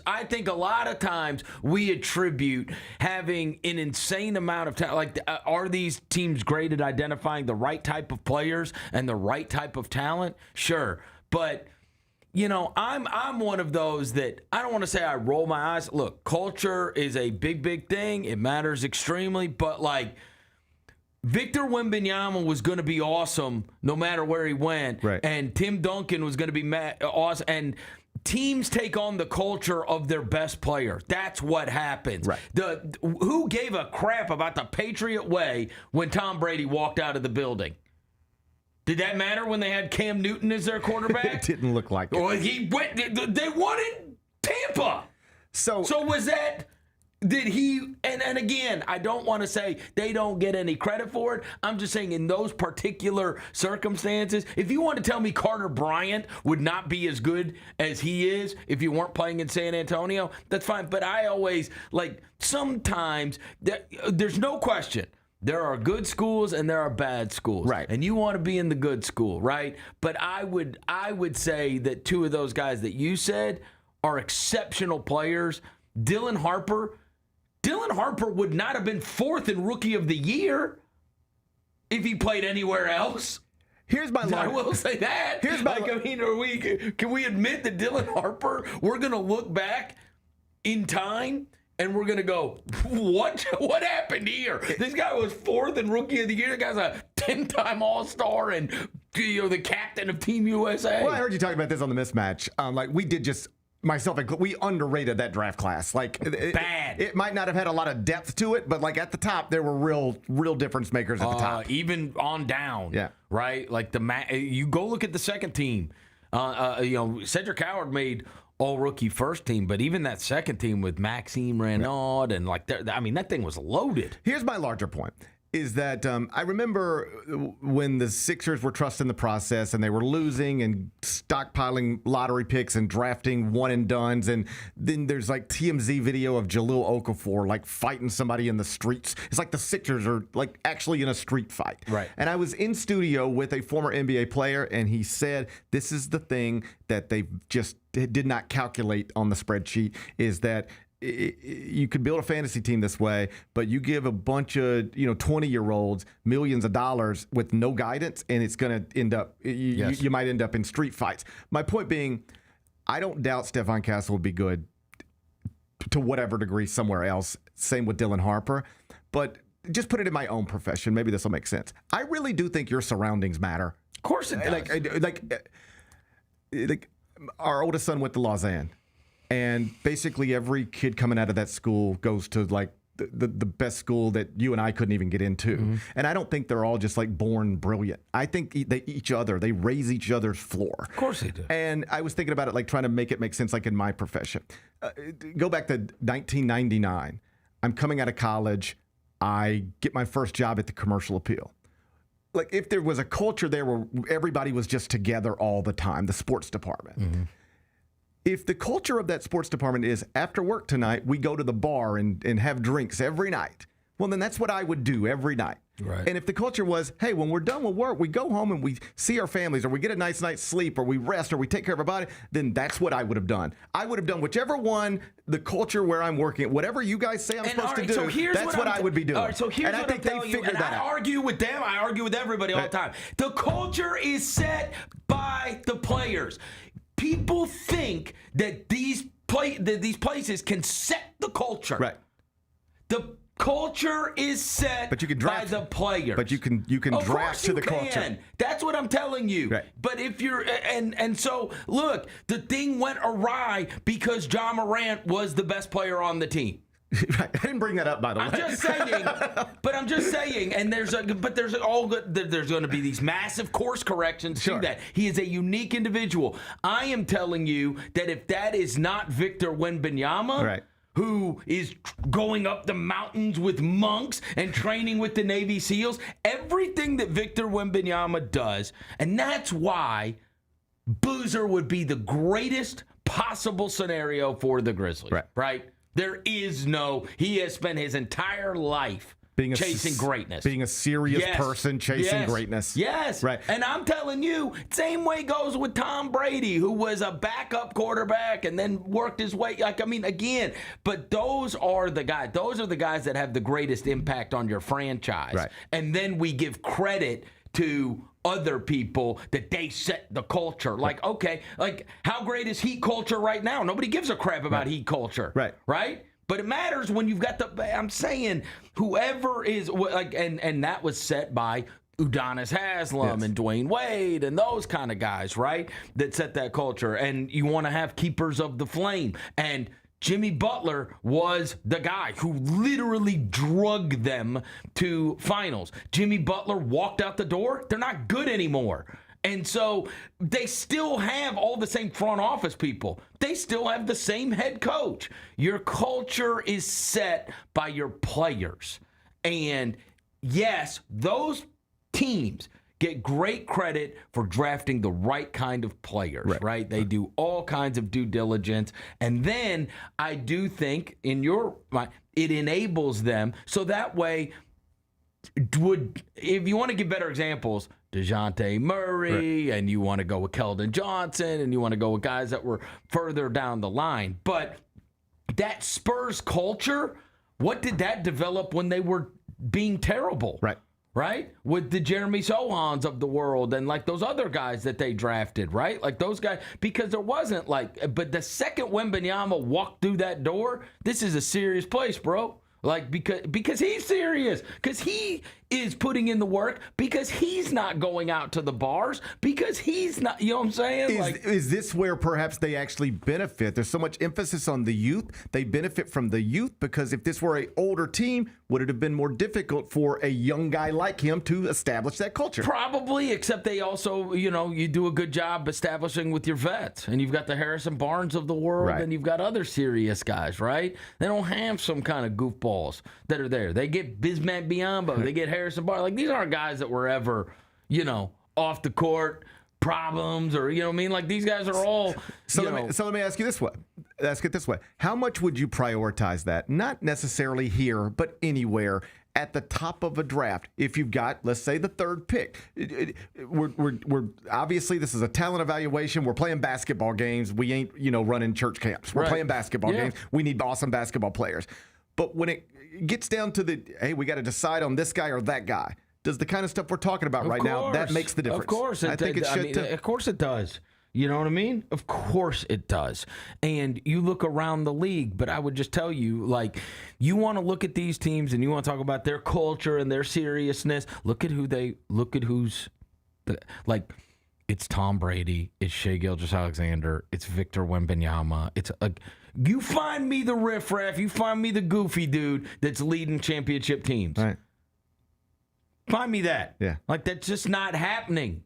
I think a lot of times we attribute having an insane amount of talent. Like, are these teams great at identifying the right type of players and the right type of talent? Sure. But, you know, I'm one of those that I don't want to say I roll my eyes. Look, culture is a big, big thing. It matters extremely. But, like, Victor Wembanyama was going to be awesome no matter where he went. Right. And Tim Duncan was going to be awesome. And teams take on the culture of their best player. That's what happens. Right. Who gave a crap about the Patriot way when Tom Brady walked out of the building? Did that matter when they had Cam Newton as their quarterback? It didn't look like it. Well, they won in Tampa. So was that... Did he, and again, I don't want to say they don't get any credit for it. I'm just saying in those particular circumstances, if you want to tell me Carter Bryant would not be as good as he is if you weren't playing in San Antonio, that's fine. But I always, like, sometimes, there's no question. There are good schools and there are bad schools. Right. And you want to be in the good school, right? But I would say that 2 of those guys that you said are exceptional players. Dylan Harper would not have been 4th in Rookie of the Year if he played anywhere else. Here's my line. I will say that. Can we admit that Dylan Harper, we're going to look back in time and we're going to go, what happened here? This guy was 4th in Rookie of the Year. The guy's a 10-time All-Star and the captain of Team USA. Well, I heard you talking about this on the mismatch. Myself included, we underrated that draft class. Like, bad. It might not have had a lot of depth to it, but like at the top, there were real difference makers at the top. Even on down. Yeah. Right? Like you go look at the second team. Cedric Howard made all-rookie first team, but even that second team with Maxime Renaud and that thing was loaded. Here's my larger point. Is that I remember when the Sixers were trusting the process and they were losing and stockpiling lottery picks and drafting one-and-dones, and then there's like TMZ video of Jahlil Okafor like fighting somebody in the streets. It's like the Sixers are like actually in a street fight. Right. And I was in studio with a former NBA player, and he said this is the thing that they just did not calculate on the spreadsheet, is that you could build a fantasy team this way, but you give a bunch of 20-year-olds millions of dollars with no guidance, and it's going to end up you might end up in street fights. My point being, I don't doubt Stephon Castle would be good to whatever degree somewhere else. Same with Dylan Harper, but just put it in my own profession. Maybe this will make sense. I really do think your surroundings matter. Of course it does. Like our oldest son went to Lausanne. And basically every kid coming out of that school goes to like the best school that you and I couldn't even get into. Mm-hmm. And I don't think they're all just like born brilliant. I think they raise each other's floor. Of course they do. And I was thinking about it, like trying to make it make sense like in my profession. Go back to 1999. I'm coming out of college. I get my first job at the Commercial Appeal. Like if there was a culture there where everybody was just together all the time, the sports department. Mm-hmm. If the culture of that sports department is after work tonight, we go to the bar and have drinks every night, well, then that's what I would do every night. Right. And if the culture was, hey, when we're done with work, we go home and we see our families, or we get a nice night's sleep, or we rest, or we take care of our body, then that's what I would have done. I would have done whichever one, the culture where I'm working, whatever you guys say I'm supposed to do, that's what I would be doing. All right, so here's and I think they figured that out. I argue with them. I argue with everybody all the time. The culture is set by the players. People think that these places can set the culture. Right. The culture is set by the players. But you can draft to the culture. That's what I'm telling you. Right. But if you're and so look, the thing went awry because Ja Morant was the best player on the team. Right. I didn't bring that up, by the way. I'm just saying, and there's going to be these massive course corrections to that. He is a unique individual. I am telling you that if that is not Victor Wembanyama, right, who is going up the mountains with monks and training with the Navy SEALs, everything that Victor Wembanyama does, and that's why Boozer would be the greatest possible scenario for the Grizzlies, right? He has spent his entire life chasing greatness. Being a serious person chasing greatness. Yes. Right. And I'm telling you, same way goes with Tom Brady, who was a backup quarterback and then worked his way. Again, but those are the guys. Those are the guys that have the greatest impact on your franchise. Right. And then we give credit to other people that they set the culture. How great is Heat culture right now? Nobody gives a crap about Heat culture. Right? But it matters when you've got I'm saying whoever is and that was set by Udonis Haslem and Dwayne Wade and those kind of guys, right? That set that culture. And you want to have keepers of the flame. And Jimmy Butler was the guy who literally drug them to finals. Jimmy Butler walked out the door. They're not good anymore. And so they still have all the same front office people. They still have the same head coach. Your culture is set by your players. And yes, those teams get great credit for drafting the right kind of players, right? They do all kinds of due diligence. And then I do think in your mind, it enables them so that way if you want to give better examples, DeJounte Murray, and you want to go with Keldon Johnson, and you want to go with guys that were further down the line. But that Spurs culture, what did that develop when they were being terrible? Right? With the Jeremy Sohans of the world and those other guys that they drafted, right? Those guys, because there wasn't but the second Wembanyama walked through that door, this is a serious place, bro. Because he's serious, because he is putting in the work, because he's not going out to the bars, because he's not, you know what I'm saying? Is this where perhaps they actually benefit? There's so much emphasis on the youth. They benefit from the youth because if this were an older team, would it have been more difficult for a young guy like him to establish that culture? Probably, except they also, you do a good job establishing with your vets. And you've got the Harrison Barnes of the world, and you've got other serious guys, right? They don't have some kind of goofballs that are there. They get Bismack Biyombo. They get Harrison Barnes. These aren't guys that were ever, off the court problems or, you know what I mean? These guys are all, So let me ask you this way. Ask it this way. How much would you prioritize that? Not necessarily here, but anywhere at the top of a draft. If you've got, let's say, the third pick. We're obviously, this is a talent evaluation. We're playing basketball games. We ain't, running church camps. We're playing basketball games. We need awesome basketball players. But when it gets down to hey, we got to decide on this guy or that guy. Does the kind of stuff we're talking about now, that makes the difference? Of course. I think it should too. Of course it does. You know what I mean? Of course it does. And you look around the league, but I would just tell you, you want to look at these teams and you want to talk about their culture and their seriousness. Look at it's Tom Brady, it's Shai Gilgeous-Alexander, it's Victor Wembanyama. It's you find me the riffraff, you find me the goofy dude that's leading championship teams. Right. Find me that. Yeah. That's just not happening.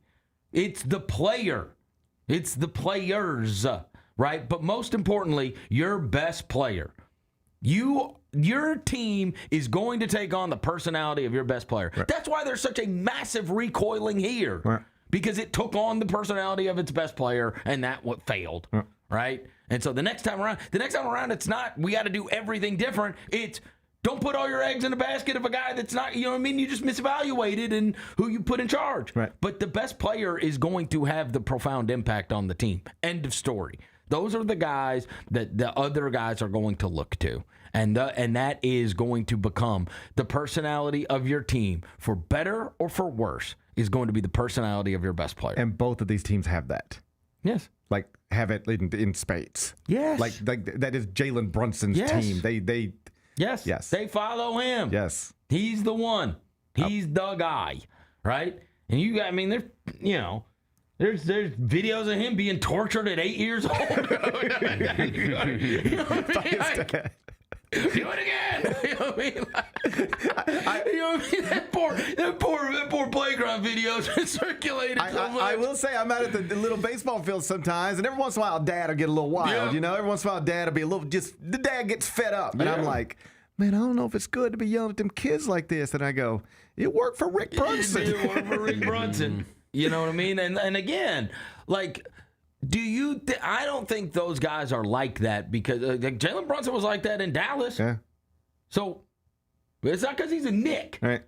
It's the player. It's the players, right? But most importantly, your best player. Your team is going to take on the personality of your best player. Right. That's why there's such a massive recoiling here. Right. Because it took on the personality of its best player, and that what failed. Right? And so the next time around, it's not we got to do everything different. It's don't put all your eggs in a basket of a guy that's not, you know what I mean? You just misevaluated and who you put in charge. Right. But the best player is going to have the profound impact on the team. End of story. Those are the guys that the other guys are going to look to. And that is going to become the personality of your team, for better or for worse, is going to be the personality of your best player. And both of these teams have that. Yes. Have it in spades. Yes. That is Jalen Brunson's team. They Yes. They follow him. Yes. He's the one. He's the guy, right? And there's videos of him being tortured at 8 years old. You know what I mean? Do it again. You know what I mean? That poor playground videos are circulated. I will say I'm out at the little baseball field sometimes, and every once in a while, Dad will get a little wild. Every once in a while, Dad will be a little the dad gets fed up, and I'm like, man, I don't know if it's good to be yelling at them kids like this. And I go, it worked for Rick Brunson. It worked for Rick Brunson. You know what I mean? And again, I don't think those guys are like that because Jalen Brunson was like that in Dallas. Yeah. So it's not because he's a Knick. Right.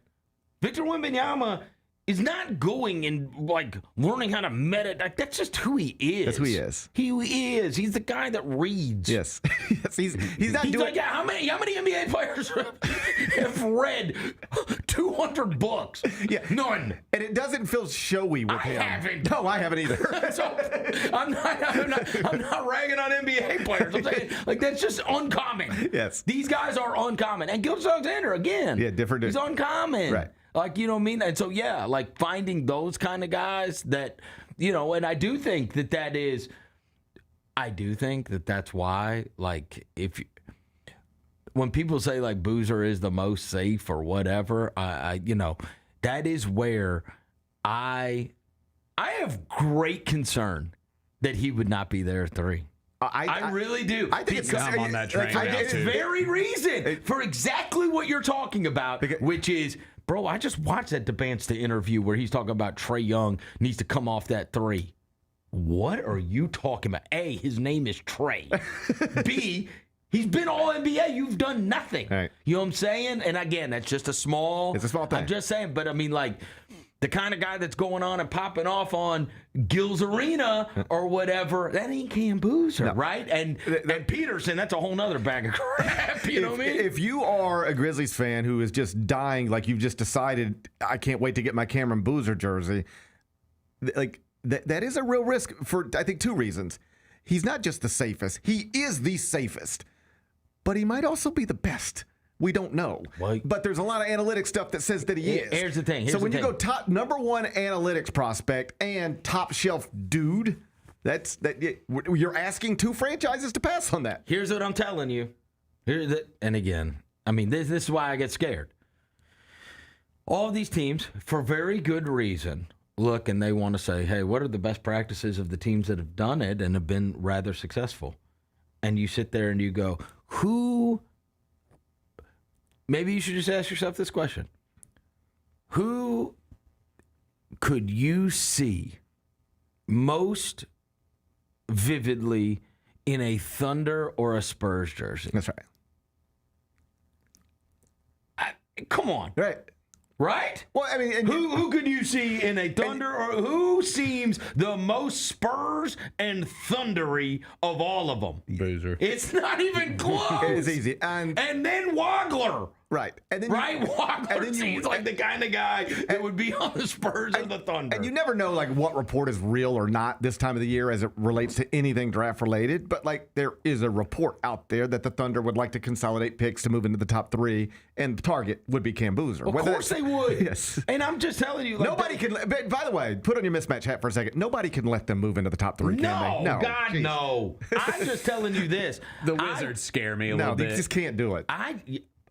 Victor Wembanyama is not going and like learning how to meditate. That's just who he is. That's who he is. He is. He's the guy that reads. Yes. Yes. He's not He's doing. like, yeah, how many NBA players have read 200 books? Yeah. None. And it doesn't feel showy with him. I haven't. No, I haven't either. So I'm not ragging on NBA players. I'm saying like that's just uncommon. Yes. These guys are uncommon. And Gilgeous-Alexander again. Yeah, different. He's uncommon. Right. Like, you know what I mean? And so, yeah, like finding those kind of guys that, you know, and I do think that's why, like, when people say, like, Boozer is the most safe or whatever, I you know, that is where I have great concern that he would not be there at 3. I really do. I think I'm on that train now, it's too. very reason for exactly what you're talking about, which is, bro, I just watched that Debansta interview where he's talking about Trae Young needs to come off that 3. What are you talking about? A, his name is Trae. B, he's been all NBA. You've done nothing. Right. You know what I'm saying? And again, that's just It's a small thing. I'm just saying, but I mean, like, the kind of guy that's going on and popping off on Gil's Arena or whatever, that ain't Cam Boozer, right? And Peterson, that's a whole nother bag of crap. You know what I mean? If you are a Grizzlies fan who is just dying, like you've just decided, I can't wait to get my Cameron Boozer jersey, like that is a real risk for, I think, 2 reasons. He's not just the safest. He is the safest. But he might also be the best. We don't know. But there's a lot of analytics stuff that says that he is. Here's the thing. So when you go top number 1 analytics prospect and top shelf dude, you're asking 2 franchises to pass on that. Here's what I'm telling you. And again, I mean, this is why I get scared. All of these teams, for very good reason, look and they want to say, hey, what are the best practices of the teams that have done it and have been rather successful? And you sit there and you go, maybe you should just ask yourself this question. Who could you see most vividly in a Thunder or a Spurs jersey? That's right. Come on. Right? Well, I mean, who could you see in a Thunder, or who seems the most Spurs and Thundery of all of them? Boozer. It's not even close. It's easy. And then Wagler. Right. And then Wagler seems like the kind of guy that would be on the Spurs or the Thunder. And you never know, like, what report is real or not this time of the year as it relates to anything draft related. But, like, there is a report out there that the Thunder would like to consolidate picks to move into the top 3, and the target would be Cam Boozer. Of course they would. Yes. And I'm just telling you. Like, nobody can. By the way, put on your mismatch hat for a second. Nobody can let them move into the top 3, can they? No, God, no. I'm just telling you this. The Wizards scare me a little bit. No, they just can't do it.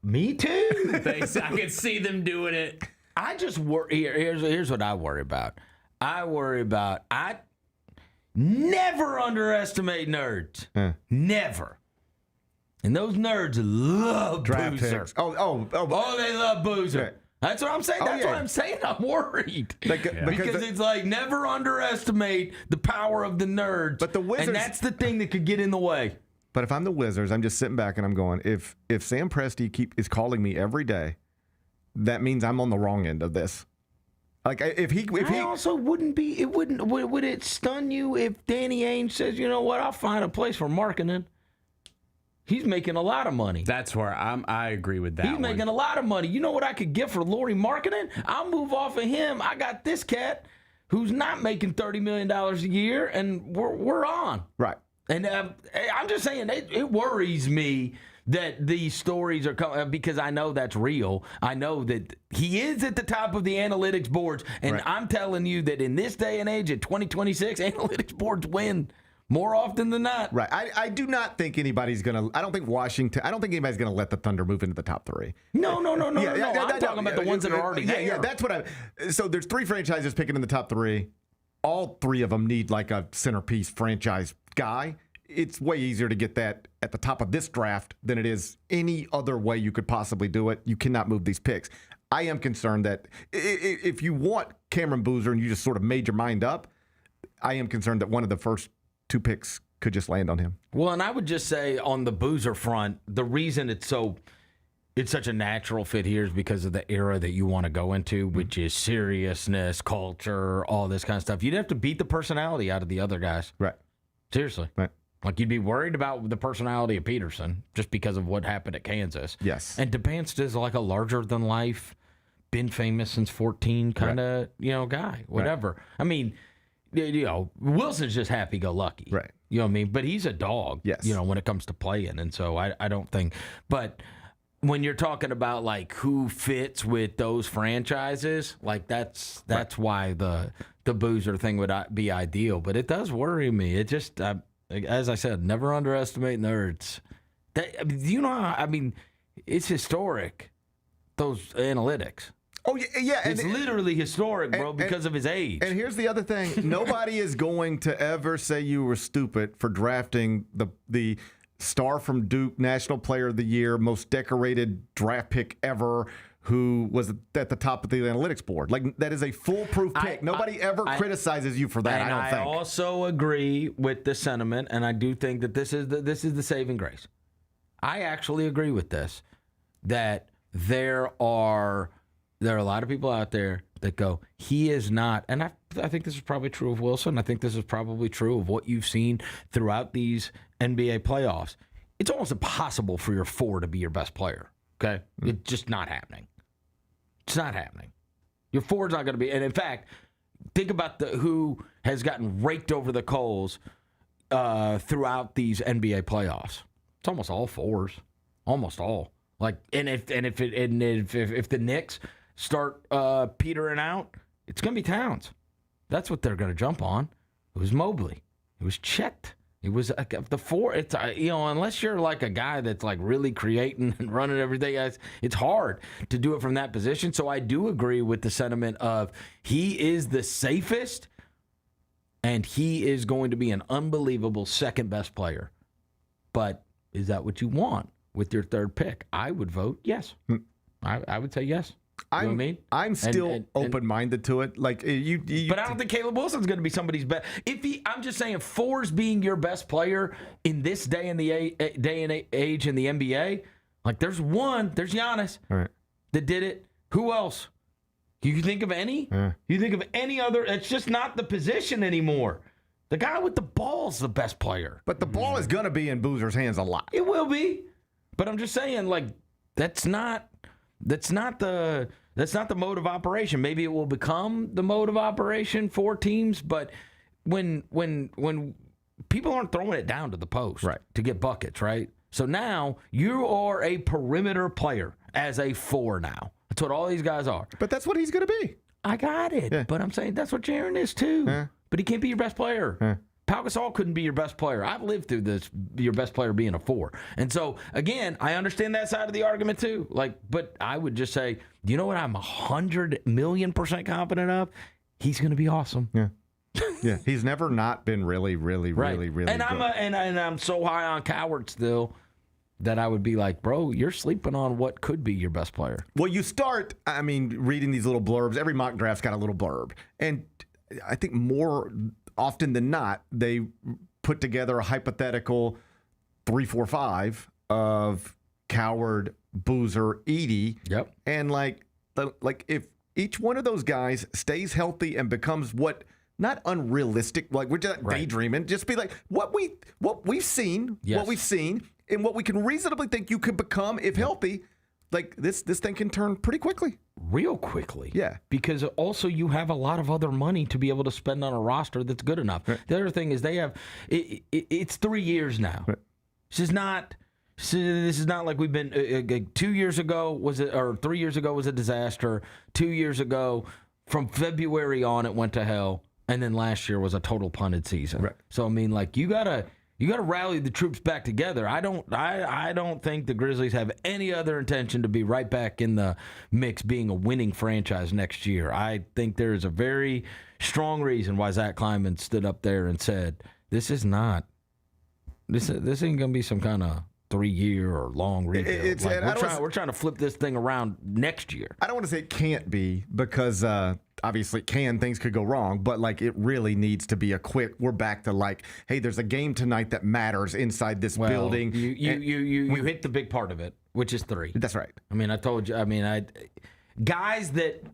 Me too. I can see them doing it. I just worry. Here's what I worry about. I never underestimate nerds. Never. And those nerds love draft Boozer. picks. Oh, they love Boozer. Right. That's what I'm saying. That's what I'm saying. I'm worried. Because it's like never underestimate the power of the nerds. But the Wizards, and that's the thing that could get in the way. But if I'm the Wizards, I'm just sitting back and I'm going, if Sam Presti is calling me every day, that means I'm on the wrong end of this. Like if he also wouldn't be. It wouldn't. Would it stun you if Danny Ainge says, you know what, I'll find a place for marketing? He's making a lot of money. That's where I agree with that. He's making a lot of money. You know what I could get for Laurie marketing? I'll move off of him. I got this cat who's not making $30 million a year, and we're on. Right. And I'm just saying, it worries me that these stories are coming because I know that's real. I know that he is at the top of the analytics boards. And I'm telling you that in this day and age, at 2026, analytics boards win more often than not. Right. I do not think anybody's going to – I don't think anybody's going to let the Thunder move into the top 3. No. I'm talking about the ones that are already there. Yeah, that's what so there's 3 franchises picking in the top 3. All 3 of them need like a centerpiece franchise guy. It's way easier to get that at the top of this draft than it is any other way you could possibly do it. You cannot move these picks. I am concerned that if you want Cameron Boozer and you just sort of made your mind up, I am concerned that one of the first 2 picks could just land on him. Well, and I would just say on the Boozer front, the reason it's such a natural fit here is because of the era that you want to go into, which is seriousness, culture, all this kind of stuff. You'd have to beat the personality out of the other guys. Right. Seriously. Right. Like, you'd be worried about the personality of Peterson just because of what happened at Kansas. Yes. And DeBanst is like a larger-than-life, been famous since 14 kind of, guy, whatever. Right. I mean, Wilson's just happy-go-lucky. Right. You know what I mean? But he's a dog, yes. When it comes to playing. And so I don't think – but when you're talking about, like, who fits with those franchises, like, that's why the Boozer thing would be ideal. But it does worry me. It just as I said, never underestimate nerds. It's historic, those analytics. Oh, yeah. It's literally historic, bro, because of his age. And here's the other thing. Nobody is going to ever say you were stupid for drafting the star from Duke, National Player of the Year, most decorated draft pick ever, who was at the top of the analytics board. Like, that is a foolproof pick. Nobody ever criticizes you for that, I don't think. I also agree with the sentiment, and I do think that this is the saving grace. I actually agree with this, that there are a lot of people out there that go, he is not, and I think this is probably true of Wilson. I think this is probably true of what you've seen throughout these NBA playoffs. It's almost impossible for your 4 to be your best player, okay? It's just not happening. It's not happening. Your 4's not going to be, and in fact, think about who has gotten raked over the coals throughout these NBA playoffs. It's almost all 4s, almost all. Like, and if the Knicks start petering out, it's going to be Towns. That's what they're going to jump on. It was Mobley. It was Chet. It was the 4. It's unless you're like a guy that's like really creating and running everything, it's hard to do it from that position. So I do agree with the sentiment of he is the safest, and he is going to be an unbelievable second best player. But is that what you want with your 3rd pick? I would vote yes. I would say yes. I'm still open-minded to it. Like you but I don't think Caleb Wilson's going to be somebody's best. I'm just saying, 4's being your best player in this day and age in the NBA. Like, there's Giannis that did it. Who else? You think of any? You think of any other? It's just not the position anymore. The guy with the ball's the best player. But the ball is going to be in Boozer's hands a lot. It will be. But I'm just saying, like, that's not the mode of operation. Maybe it will become the mode of operation for teams, but when people aren't throwing it down to the post to get buckets, right? So now you are a perimeter player as a 4 now. That's what all these guys are. But that's what he's going to be. I got it. But I'm saying that's what Jaren is too. But he can't be your best player. Pau Gasol couldn't be your best player. I've lived through this, your best player being a 4. And so, again, I understand that side of the argument too. Like, but I would just say, you know what I'm 100,000,000% confident of? He's going to be awesome. Yeah. He's never not been really good. And I'm so high on Coward still that I would be like, bro, you're sleeping on what could be your best player. Well, you start, reading these little blurbs. Every mock draft's got a little blurb. And I think more often than not, they put together a hypothetical 3, 4, 5 of Coward, Boozer, Edey. Yep. And if each one of those guys stays healthy and becomes not unrealistic, like we're just daydreaming, just be like what we've seen, and what we can reasonably think you could become if healthy. Like this thing can turn pretty quickly. Real quickly. Yeah. Because also you have a lot of other money to be able to spend on a roster that's good enough. Right. The other thing is they have it's 3 years now. Right. This is not like we've been 2 years ago or 3 years ago was a disaster. 2 years ago from February on it went to hell, and then last year was a total punted season. Right. So you gotta rally the troops back together. I don't think the Grizzlies have any other intention to be right back in the mix being a winning franchise next year. I think there is a very strong reason why Zach Kleiman stood up there and said, this ain't going to be some kind of 3-year or long rebuild. We're trying to flip this thing around next year. I don't want to say it can't be because I obviously things could go wrong, but like it really needs to be a quick. We're back to like, hey, there's a game tonight that matters inside this building. You hit the big part of it, which is 3. That's right. I mean, I told you. I mean, guys that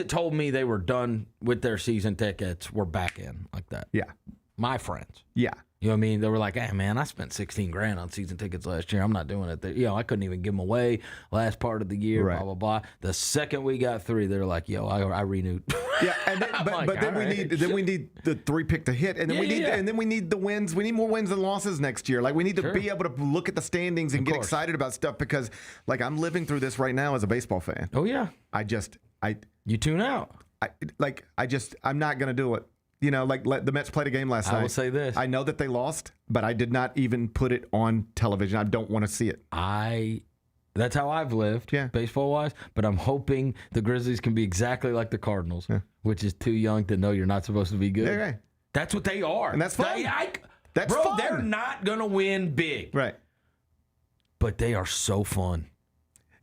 told me they were done with their season tickets were back in like that. Yeah, my friends. Yeah. You know what I mean? They were like, hey, man, I spent $16,000 on season tickets last year. I'm not doing it. I couldn't even give them away last part of the year, right. blah, blah, blah. The second we got 3, they were like, I renewed. Yeah, and then, but then we need the 3 pick to hit, and then we need the wins. We need more wins than losses next year. Like we need to be able to look at the standings and get excited about stuff because like I'm living through this right now as a baseball fan. Oh yeah. You tune out. I'm not gonna do it. You know, like the Mets played a game last night. I will say this. I know that they lost, but I did not even put it on television. I don't want to see it. That's how I've lived, baseball-wise. But I'm hoping the Grizzlies can be exactly like the Cardinals, which is too young to know you're not supposed to be good. Yeah, right. That's what they are. And that's fun. That's bro, fun. They're not going to win big. Right. But they are so fun.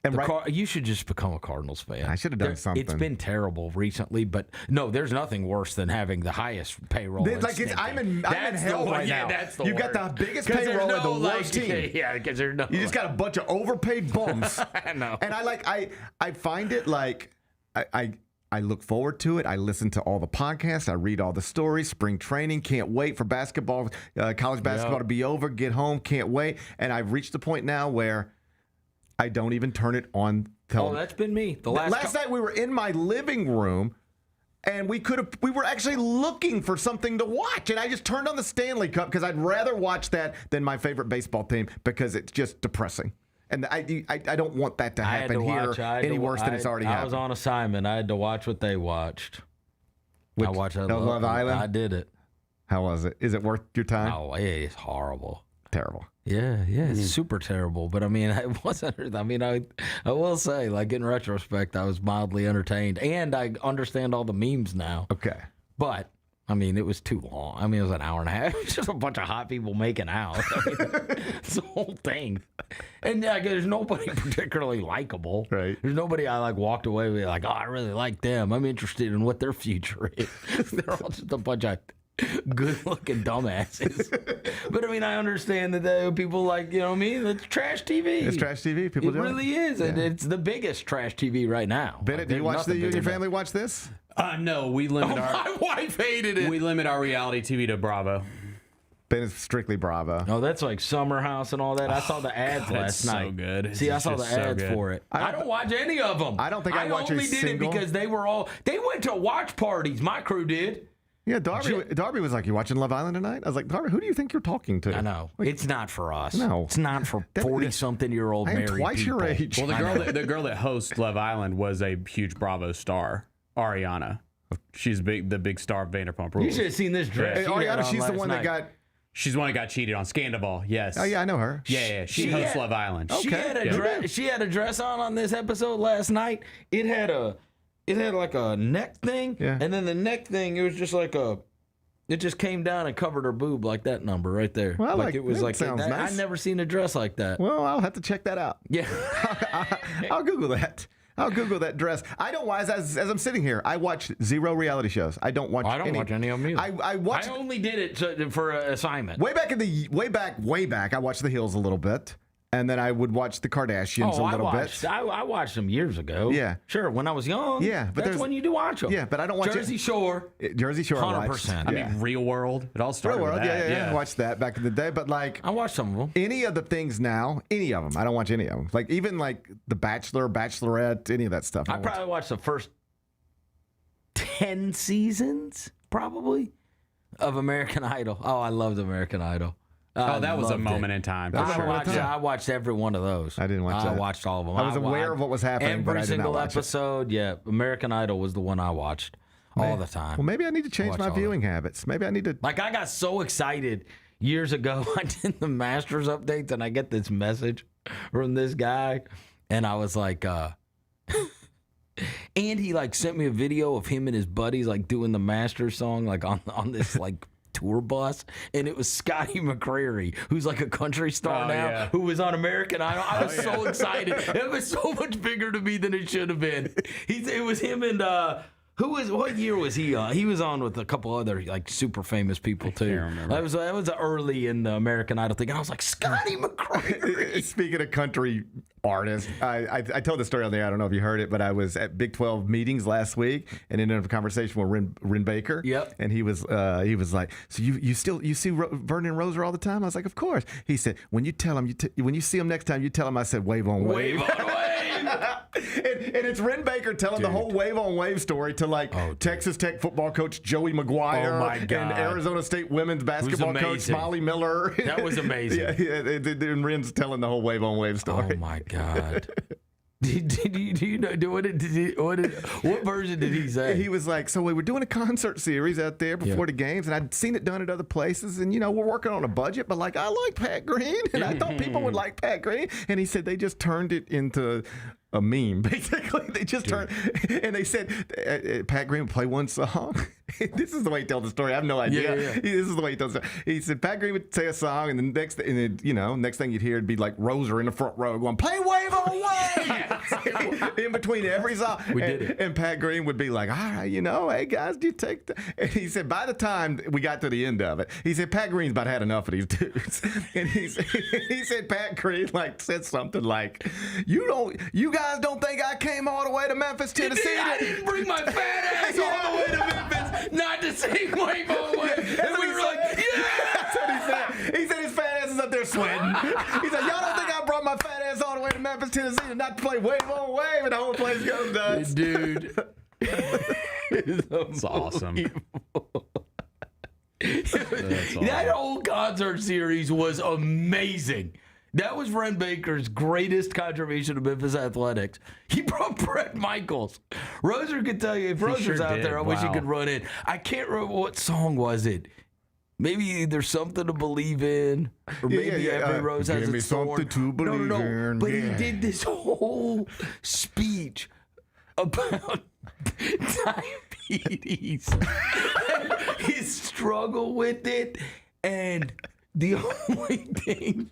And you should just become a Cardinals fan. I should have done something. It's been terrible recently, but no, there's nothing worse than having the highest payroll. I'm in hell right now. That's the You've worst. got the biggest payroll of the worst team. Yeah, because there's no. You just got a bunch of overpaid bums. I know. And I find it like I look forward to it. I listen to all the podcasts. I read all the stories. Spring training. Can't wait for basketball, college basketball to be over. Get home. Can't wait. And I've reached the point now where I don't even turn it on television. Oh, that's been me. Last night we were in my living room, and we were actually looking for something to watch, and I just turned on the Stanley Cup because I'd rather watch that than my favorite baseball team because it's just depressing. And I don't want that to happen here any worse than it's already happened. I was on assignment. I had to watch what they watched. I watched Love Island? I did it. How was it? Is it worth your time? Oh, it's horrible. Terrible. Yeah, it's super terrible. But I mean, it wasn't. I mean, I will say, like in retrospect, I was mildly entertained, and I understand all the memes now. Okay, but I mean, it was too long. I mean, it was an hour and a half. It's just a bunch of hot people making out. I mean, it's the whole thing, and there's nobody particularly likable. Right. There's nobody I walked away with like, oh, I really like them. I'm interested in what their future is. They're all just a bunch of good-looking dumbasses. But, I mean, I understand that people like, you know what I mean? It's trash TV. It's trash TV. People do it. It really is. Yeah. And it's the biggest trash TV right now. Bennett, do you watch you and your family watch this? No, we limit my wife hated it. We limit our reality TV to Bravo. Bennett's strictly Bravo. Oh, that's like Summer House and all that. I saw the ads last night. So good. See, I saw the ads for it. I don't watch any of them. I don't think I watch a single. I only did it because they went to watch parties. My crew did. Yeah, Darby was like, you watching Love Island tonight? I was like, Darby, who do you think you're talking to? I know. It's not for us. No. It's not for 40-something-year-old married people. Twice your age. Well, the girl that hosts Love Island was a huge Bravo star, Ariana. She's the big star of Vanderpump Rules. You should have seen this dress. Hey, Ariana, she's the one that got... She's the one that got cheated on Scandal, yes. Oh, yeah, I know her. Yeah. She hosts Love Island. Okay. She had a dress on this episode last night. It had like a neck thing, and then the neck thing, it was just like it just came down and covered her boob like that number right there. Well, it was like sounds nice. I'd never seen a dress like that. Well, I'll have to check that out. Yeah. I'll Google that. I'll Google that dress. I don't watch, as I'm sitting here, I watch 0 reality shows. I don't watch any of them either. I only did it for an assignment. Way back, I watched The Hills a little bit. And then I would watch the Kardashians a little bit. I watched them years ago. Yeah. Sure, when I was young. Yeah. But that's when you do watch them. Yeah, but I don't watch Jersey Shore. Jersey Shore 100%. I mean, Real World. It all started Real World, with that. Yeah. I watched that back in the day. But like... I watched some of them. Any of the things now, any of them. I don't watch any of them. Like even like The Bachelor, Bachelorette, any of that stuff. I probably watched the first 10 seasons, probably, of American Idol. Oh, I loved American Idol. That was a moment in time. I watched every one of those. I didn't watch that. I watched all of them. I was aware of what was happening, but I did not watch every single episode, yeah. American Idol was the one I watched all the time. Well, maybe I need to change my viewing habits. Maybe I need to... Like, I got so excited years ago. I did the Masters updates, and I get this message from this guy, and I was like... And he, like, sent me a video of him and his buddies, like, doing the Masters song, like, on this, like... tour bus, and it was Scotty McCreery, who's like a country star now, who was on American Idol. I was so excited. It was so much bigger to me than it should have been. It was him and what year was he on? He was on with a couple other like super famous people too. I can't remember. That was early in the American Idol thing, and I was like, Scotty McCreery. Speaking of country artists, I told the story on there. I don't know if you heard it, but I was at Big 12 meetings last week and ended up a conversation with Ren Baker. Yep. And he was like, so you see Vernon and Roser all the time? I was like, of course. He said, when you tell him, when you see him next time, you tell him I said wave on wave. Wave on wave. And it's Ren Baker telling the whole wave on wave story to Texas Tech football coach Joey McGuire and Arizona State women's basketball coach Molly Miller. That was amazing. And Ren's telling the whole wave on wave story. Oh my God. Do you know what version did he say? He was like, so we were doing a concert series out there before the games, and I'd seen it done at other places, and we're working on a budget, but like I like Pat Green, and I thought people would like Pat Green, and he said they just turned it into a meme. Basically, they just turned, and they said Pat Green would play one song. This is the way he tells the story. I have no idea. This is the way he tells it. He said Pat Green would say a song, and then next thing you'd hear would be like Roser in the front row going, "Play Wave on Wave!" in between every song. We did it. And Pat Green would be like, "All right, hey guys, do you take the?" And he said by the time we got to the end of it, he said Pat Green's about had enough of these dudes, and he said Pat Green said something like, "You guys don't think I came all the way to Memphis, Tennessee? I didn't bring my fat ass all the way to Memphis not to sing Wave on Wave." And we were like, yeah! That's what he said. He said his fat ass is up there sweating. He said, y'all don't think I brought my fat ass all the way to Memphis, Tennessee not to play Wave on Wave, and the whole place goes nuts. Dude. That's awesome. That whole concert series was amazing. That was Ren Baker's greatest contribution to Memphis athletics. He brought Brett Michaels. Roser could tell you, if Roser's out there, I wish he could run in. I can't remember what song was it. Maybe There's Something to Believe In, or maybe Every Rose Has Its Thorn. Something to believe in. But he did this whole speech about diabetes, and his struggle with it, and the only thing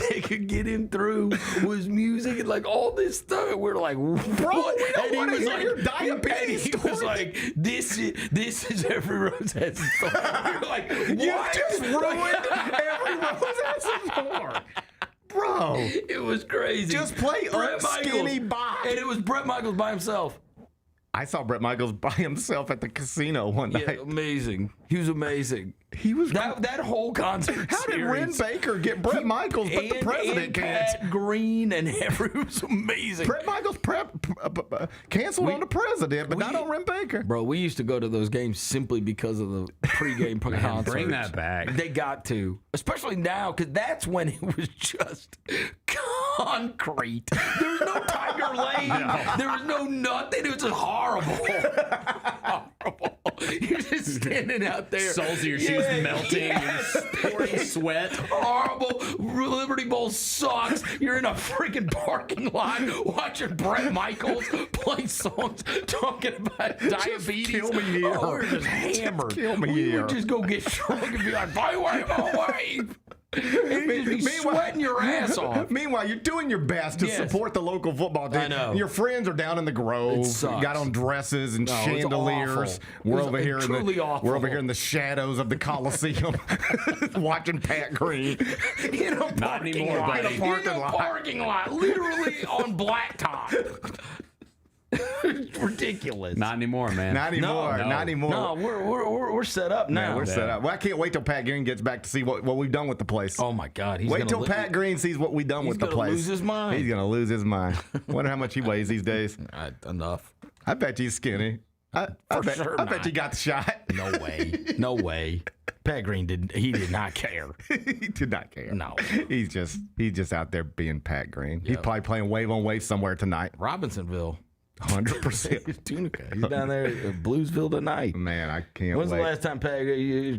they could get him through was music and like all this stuff. And we're like, bro, we don't want to hear your diabetes story. He was like, this is Every Rose Has Its Thorn. We were like, what? You just ruined Every Rose Has Its Thorn. Bro. It was crazy. Just play Skinny Bob. And it was Brett Michaels by himself. I saw Brett Michaels by himself at the casino one night. Yeah, amazing. He was amazing. He was that whole concert. How did Ren Baker get Brett Michaels, but the president can't? Pat Green and it was amazing. Brett Michaels canceled on the president, but not on Ren Baker. Bro, we used to go to those games simply because of the pregame concerts. Bring that back. They got to, especially now, because that's when it was just concrete. There was no Tiger Lane. No. There was no nothing. It was just horrible. Horrible. You're just standing out there. Soles of your shoes melting. You're pouring sweat. Horrible. Liberty Bowl sucks. You're in a freaking parking lot watching Brett Michaels play songs talking about diabetes. Just kill me here. Oh, we're just hammered. Just kill me we here. would just go get drunk and be like, "Bye, wave, oh, wave." And you'd just be sweating your ass off. Meanwhile, you're doing your best to support the local football team. I know. And your friends are down in the Grove. You got on dresses and chandeliers. We're over here in the shadows of the Coliseum watching Pat Green. In a parking lot. Literally on blacktop. It's ridiculous. Not anymore, man. Not anymore. Not anymore. No, we're set up now. Man, we're set up. Well, I can't wait till Pat Green gets back to see what we've done with the place. Oh my God! Wait till Pat Green sees what we've done with the place. He's gonna lose his mind. He's gonna lose his mind. Wonder how much he weighs these days. Enough. I bet he's skinny. I bet you got the shot. No way. No way. Pat Green did not care. He did not care. No. He's just out there being Pat Green. Yep. He's probably playing wave on wave somewhere tonight. Robinsonville. 100%. Tunica. He's down there at Bluesville tonight. Man, I can't When's wait. the last time Pat Green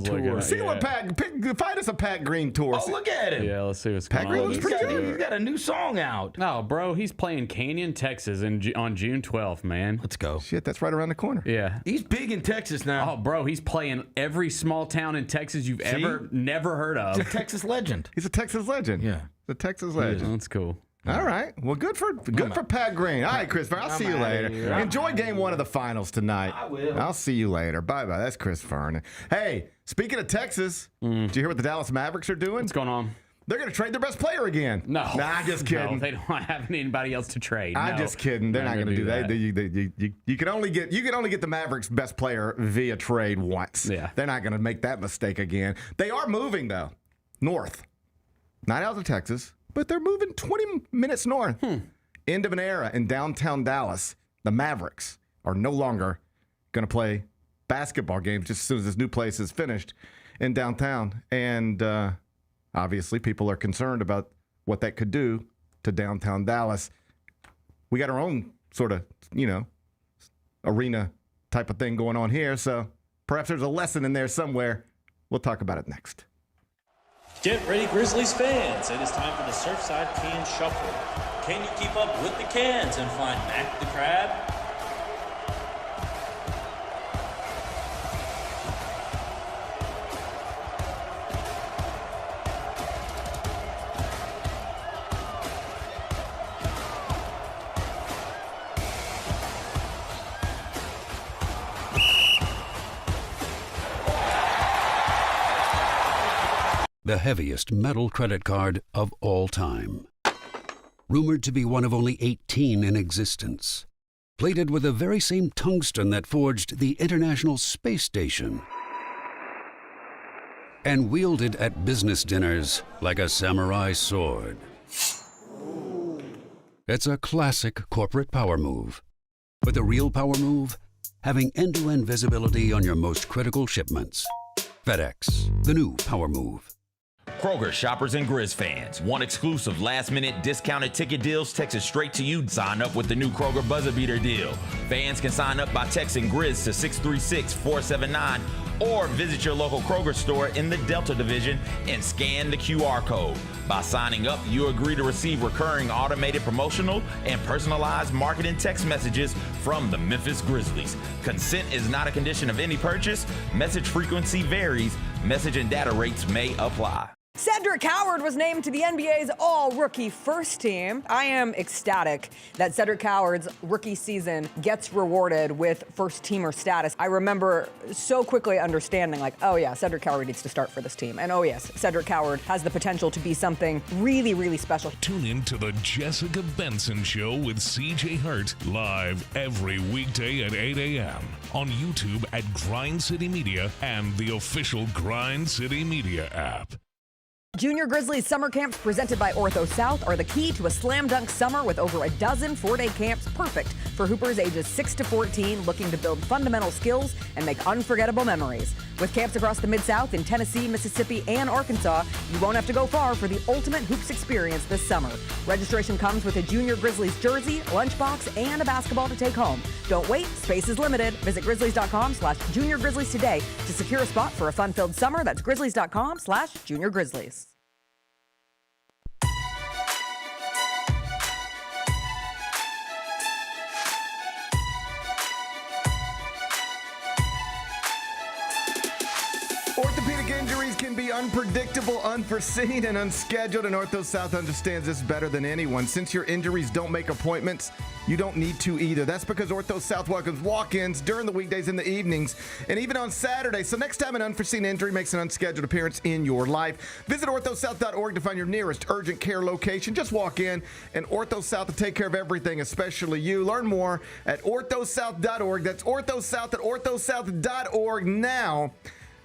tour? See what find us a Pat Green tour. Oh, look at him. Yeah, let's see what's Pat going on. Green was pretty good. He's got a new song out. No, bro, he's playing Canyon, Texas on June 12th, man. Let's go. Shit, that's right around the corner. Yeah. He's big in Texas now. Oh, bro, he's playing every small town in Texas you've ever never heard of. He's a Texas legend. He's a Texas legend. Yeah. The Texas legend. That's cool. All right. Well, good for Pat Green. All right, Chris. I'll see you later. Enjoy game one of the finals tonight. I will. I'll see you later. Bye-bye. That's Chris Vernon. Hey, speaking of Texas, did you hear what the Dallas Mavericks are doing? What's going on? They're going to trade their best player again. No. I'm just kidding. No, they don't have anybody else to trade. I'm just kidding. They're not going to do that. that. You can only get the Mavericks' best player via trade once. Yeah. They're not going to make that mistake again. They are moving, though, north. Not out of Texas, but they're moving 20 minutes north. End of an era in downtown Dallas. The Mavericks are no longer going to play basketball games just as soon as this new place is finished in downtown. And obviously, people are concerned about what that could do to downtown Dallas. We got our own sort of, arena type of thing going on here. So perhaps there's a lesson in there somewhere. We'll talk about it next. Get ready, Grizzlies fans. It is time for the Surfside Can Shuffle. Can you keep up with the cans and find Mac the Crab? The heaviest metal credit card of all time. Rumored to be one of only 18 in existence. Plated with the very same tungsten that forged the International Space Station. And wielded at business dinners like a samurai sword. It's a classic corporate power move. But the real power move? Having end-to-end visibility on your most critical shipments. FedEx, the new power move. Kroger shoppers and Grizz fans. Want exclusive last-minute discounted ticket deals texted straight to you? Sign up with the new Kroger Buzzer Beater deal. Fans can sign up by texting Grizz to 636-479 or visit your local Kroger store in the Delta Division and scan the QR code. By signing up, you agree to receive recurring automated promotional and personalized marketing text messages from the Memphis Grizzlies. Consent is not a condition of any purchase. Message frequency varies. Message and data rates may apply. Cedric Howard was named to the NBA's all-rookie first team. I am ecstatic that Cedric Howard's rookie season gets rewarded with first-teamer status. I remember so quickly understanding, oh yeah, Cedric Howard needs to start for this team. And oh yes, Cedric Howard has the potential to be something really, really special. Tune in to the Jessica Benson Show with CJ Hurt, live every weekday at 8 a.m. on YouTube at Grind City Media and the official Grind City Media app. Junior Grizzlies summer camps presented by Ortho South are the key to a slam dunk summer with over a dozen 4-day camps perfect for hoopers ages 6 to 14 looking to build fundamental skills and make unforgettable memories. With camps across the Mid-South in Tennessee, Mississippi, and Arkansas, you won't have to go far for the ultimate hoops experience this summer. Registration comes with a Junior Grizzlies jersey, lunchbox, and a basketball to take home. Don't wait, space is limited. Visit grizzlies.com/Junior Grizzlies today to secure a spot for a fun-filled summer. That's grizzlies.com/Junior Grizzlies. Orthopedic injuries can be unpredictable, unforeseen, and unscheduled, and Ortho South understands this better than anyone. Since your injuries don't make appointments, you don't need to either. That's because Ortho South welcomes walk-ins during the weekdays and the evenings, and even on Saturdays. So next time an unforeseen injury makes an unscheduled appearance in your life, visit orthosouth.org to find your nearest urgent care location. Just walk in, and Ortho South will take care of everything, especially you. Learn more at orthosouth.org. That's orthosouth at orthosouth.org. Now,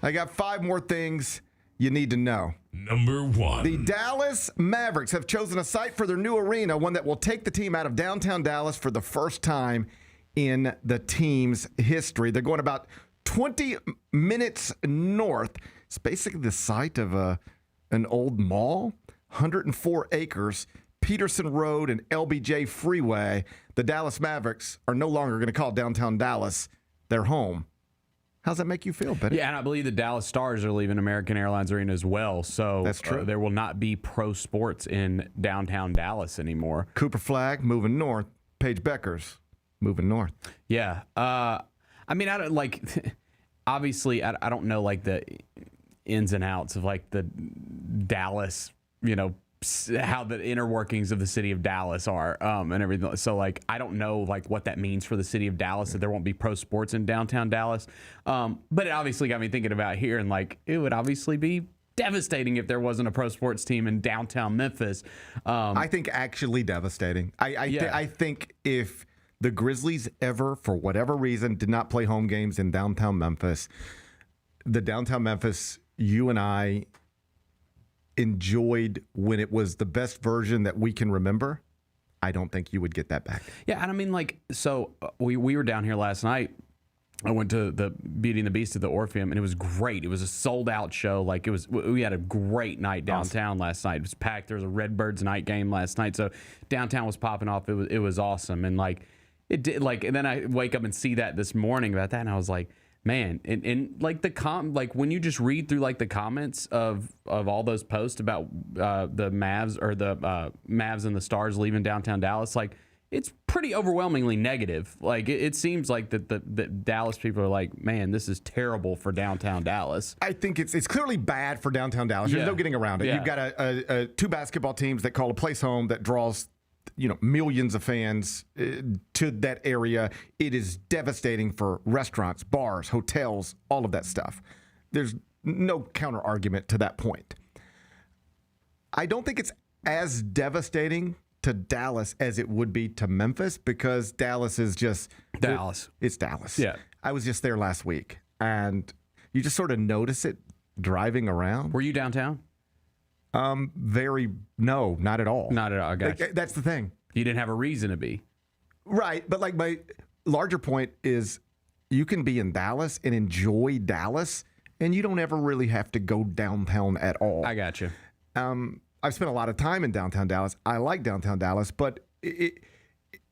I got 5 more things you need to know. Number 1. The Dallas Mavericks have chosen a site for their new arena, one that will take the team out of downtown Dallas for the first time in the team's history. They're going about 20 minutes north. It's basically the site of an old mall, 104 acres, Peterson Road and LBJ Freeway, the Dallas Mavericks are no longer going to call downtown Dallas their home. How's that make you feel, Benny? Yeah, and I believe the Dallas Stars are leaving American Airlines Arena as well. So that's true. There will not be pro sports in downtown Dallas anymore. Cooper Flagg moving north. Paige Beckers moving north. Yeah. I mean, I don't like. Obviously, I don't know like the ins and outs of like the Dallas, how the inner workings of the city of Dallas are and everything. So like I don't know like what that means for the city of Dallas that there won't be pro sports in downtown Dallas. But it obviously got me thinking about here, and like it would obviously be devastating if there wasn't a pro sports team in downtown Memphis. I think actually devastating. I think if the Grizzlies ever, for whatever reason, did not play home games in downtown Memphis, the downtown Memphis you and I enjoyed when it was the best version that we can remember, I don't think you would get that back. Yeah, and I mean, like, so we were down here last night. I went to the Beauty and the Beast at the Orpheum, and it was great. It was a sold-out show. Like, we had a great night downtown last night. It was packed. There was a Redbirds night game last night, so downtown was popping off. It was awesome, and like it did. Like, and then I wake up and see that this morning about that, and I was like, man, and like like when you just read through like the comments of all those posts about the Mavs or the Mavs and the Stars leaving downtown Dallas, like it's pretty overwhelmingly negative. Like it seems like that the Dallas people are like, man, this is terrible for downtown Dallas. I think it's clearly bad for downtown Dallas. There's no getting around it. Yeah. You've got two basketball teams that call a place home that draws millions of fans to that area. It is devastating for restaurants, bars, hotels, all of that stuff. There's no counter argument to that point. I don't think it's as devastating to Dallas as it would be to Memphis because Dallas is just Dallas. It's Dallas. Yeah. I was just there last week and you just sort of notice it driving around. Were you downtown? No, not at all. Not at all. I got you. That's the thing. You didn't have a reason to be. Right. But like my larger point is you can be in Dallas and enjoy Dallas and you don't ever really have to go downtown at all. I got you. I've spent a lot of time in downtown Dallas. I like downtown Dallas, but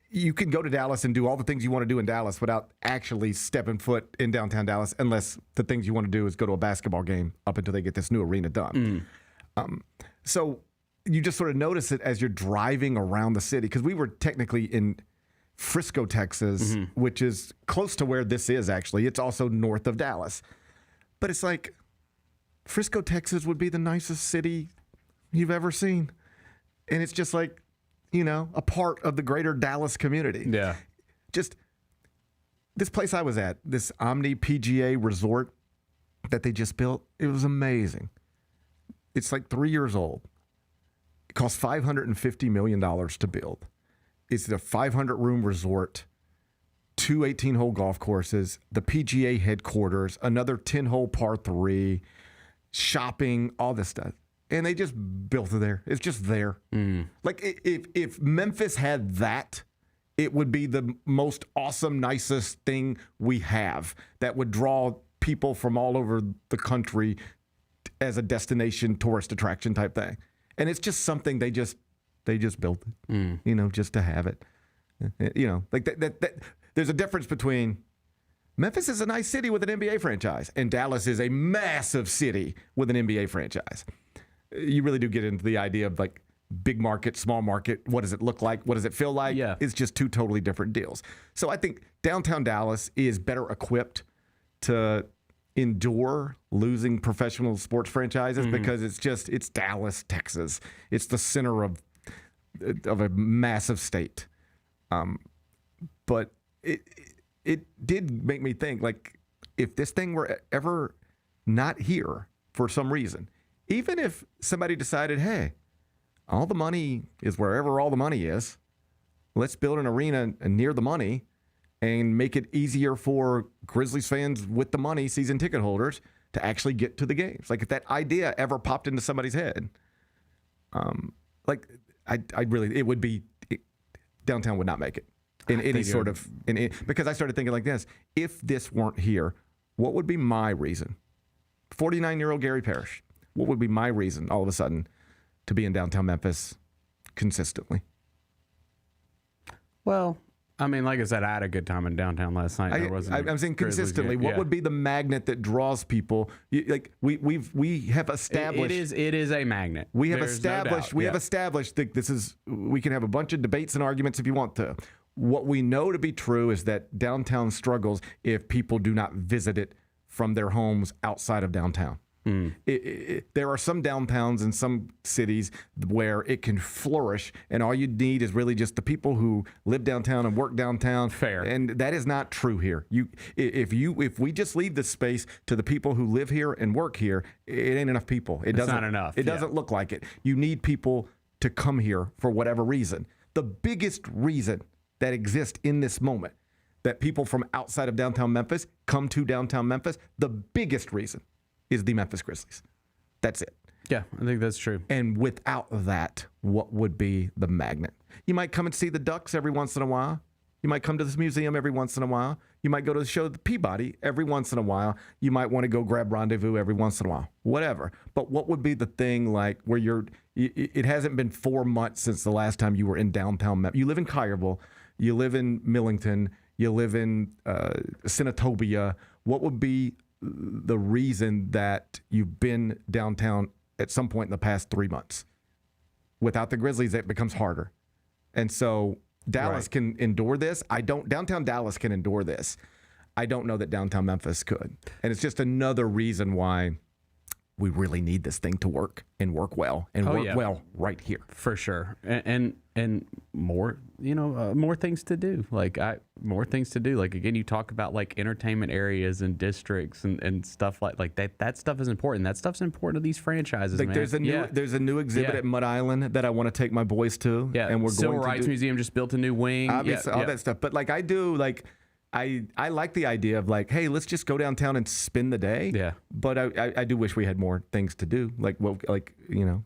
you can go to Dallas and do all the things you want to do in Dallas without actually stepping foot in downtown Dallas unless the things you want to do is go to a basketball game up until they get this new arena done. So you just sort of notice it as you're driving around the city because we were technically in Frisco, Texas, which is close to where this is actually. It's also north of Dallas. But it's like Frisco, Texas would be the nicest city you've ever seen. And it's just like, a part of the greater Dallas community. Yeah. Just this place I was at, this Omni PGA resort that they just built, it was amazing. It's like 3 years old. It cost $550 million to build. It's a 500-room resort, 2 18-hole golf courses, the PGA headquarters, another 10-hole par 3, shopping, all this stuff. And they just built it there. It's just there. Like if Memphis had that, it would be the most awesome, nicest thing we have that would draw people from all over the country as a destination tourist attraction type thing. And it's just something they just built it, just to have it. Like that there's a difference between Memphis is a nice city with an NBA franchise and Dallas is a massive city with an NBA franchise. You really do get into the idea of like big market, small market. What does it look like? What does it feel like? Yeah. It's just two totally different deals. So I think downtown Dallas is better equipped to endure losing professional sports franchises because it's Dallas, Texas. It's the center of a massive state. But it did make me think, like, if this thing were ever not here for some reason, even if somebody decided, hey, all the money is wherever all the money is, let's build an arena near the money and make it easier for Grizzlies fans with the money, season ticket holders, to actually get to the games. Like if that idea ever popped into somebody's head, it would be, downtown would not make it in any sort of, because I started thinking like this, if this weren't here, what would be my reason? 49-year-old Gary Parrish, what would be my reason all of a sudden to be in downtown Memphis, consistently? Well, I mean, like I said, I had a good time in downtown last night. I'm saying consistently. What would be the magnet that draws people? We have established it is a magnet. We have established that we can have a bunch of debates and arguments if you want to. What we know to be true is that downtown struggles if people do not visit it from their homes outside of downtown. There are some downtowns in some cities where it can flourish, and all you need is really just the people who live downtown and work downtown. Fair. And that is not true here. If we just leave the space to the people who live here and work here, it ain't enough people. It's not enough. It doesn't look like it. You need people to come here for whatever reason. The biggest reason that exists in this moment that people from outside of downtown Memphis come to downtown Memphis, the biggest reason is the Memphis Grizzlies. That's it. Yeah, I think that's true. And without that, what would be the magnet? You might come and see the Ducks every once in a while. You might come to this museum every once in a while. You might go to the show at the Peabody every once in a while. You might want to go grab Rendezvous every once in a while. Whatever. But what would be the thing like where it hasn't been 4 months since the last time you were in downtown Memphis. You live in Collierville. You live in Millington. You live in Senatobia. What would be the reason that you've been downtown at some point in the past 3 months? Without the Grizzlies, it becomes harder. And so Dallas can endure this. Downtown Dallas can endure this. I don't know that downtown Memphis could. And it's just another reason why we really need this thing to work and work well and well right here. For sure. And more, more things to do. More things to do. Like, again, you talk about like entertainment areas and districts and stuff like that. That stuff is important. That stuff's important to these franchises, man. There's a new exhibit at Mud Island that I want to take my boys to. Yeah. And we're Civil going to Rights Museum just built a new wing. Obviously, all that stuff. But like I do, like I like the idea of like, hey, let's just go downtown and spend the day. Yeah. But I do wish we had more things to do.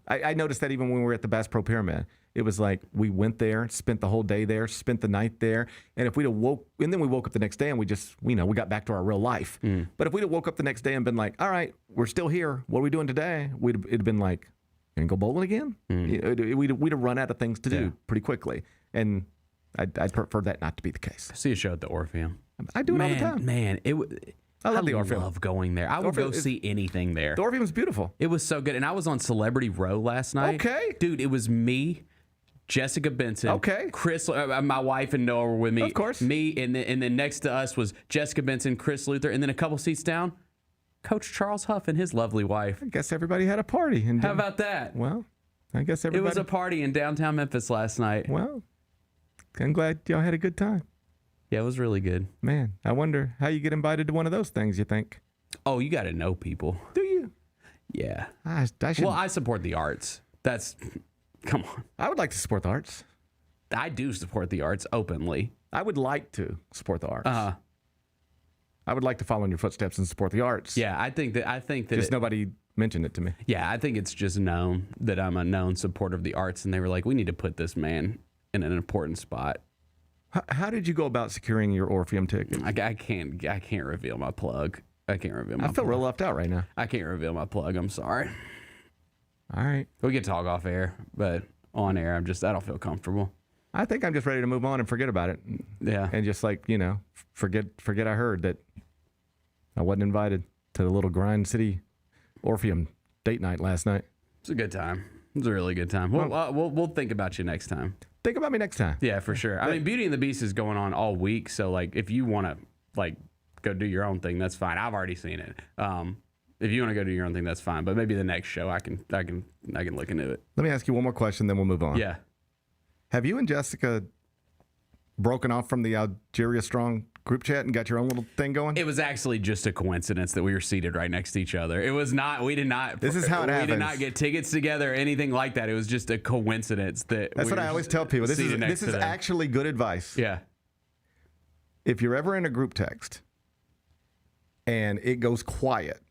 I noticed that even when we were at the Bass Pro Pyramid, it was like we went there, spent the whole day there, spent the night there, and if we'd have then we woke up the next day and we just, we got back to our real life. But if we'd have woke up the next day and been like, all right, we're still here, what are we doing today? It'd have been like, gonna go bowling again? We'd have run out of things to do pretty quickly, and I'd prefer that not to be the case. See a show at the Orpheum. I do it all the time. Man, I love the Orpheum. I love going there. I would go see anything there. The Orpheum's beautiful. It was so good. And I was on Celebrity Row last night. Okay. Dude, it was me, Jessica Benson. Okay. Chris, my wife and Noah were with me. Of course. Me, and then next to us was Jessica Benson, Chris Luther, and then a couple seats down, Coach Charles Huff and his lovely wife. I guess everybody had a party. How about that? Well, I guess everybody. It was a party in downtown Memphis last night. Well, I'm glad y'all had a good time. Yeah, it was really good. Man, I wonder how you get invited to one of those things, you think? Oh, you got to know people. Do you? Yeah. I should. Well, I support the arts. Come on. I would like to support the arts. I do support the arts openly. I would like to support the arts. I would like to follow in your footsteps and support the arts. Yeah, I think that just nobody mentioned it to me. Yeah, I think it's just known that I'm a known supporter of the arts, and they were like, we need to put this man in an important spot. How did you go about securing your Orpheum ticket? I can't reveal my plug. I can't reveal my I feel plug. real left out right now. I can't reveal my plug. I'm sorry. All right. We can talk off air, but on air, I don't feel comfortable. I think I'm just ready to move on and forget about it. Yeah. And just forget I heard that I wasn't invited to the little Grind City Orpheum date night last night. It's a good time. It was a really good time. We'll think about you next time. Think about me next time. Yeah, for sure. I mean, Beauty and the Beast is going on all week, so like if you want to go do your own thing, that's fine. I've already seen it. If you want to go do your own thing, that's fine. But maybe the next show I can look into it. Let me ask you one more question, then we'll move on. Yeah. Have you and Jessica broken off from the Algeria Strong group chat and got your own little thing going? It was actually just a coincidence that we were seated right next to each other. It was not. We did not. This is how it happens. We did not get tickets together or anything like that. It was just a coincidence that. That's what I always tell people. This is actually good advice. Yeah. If you're ever in a group text and it goes quiet,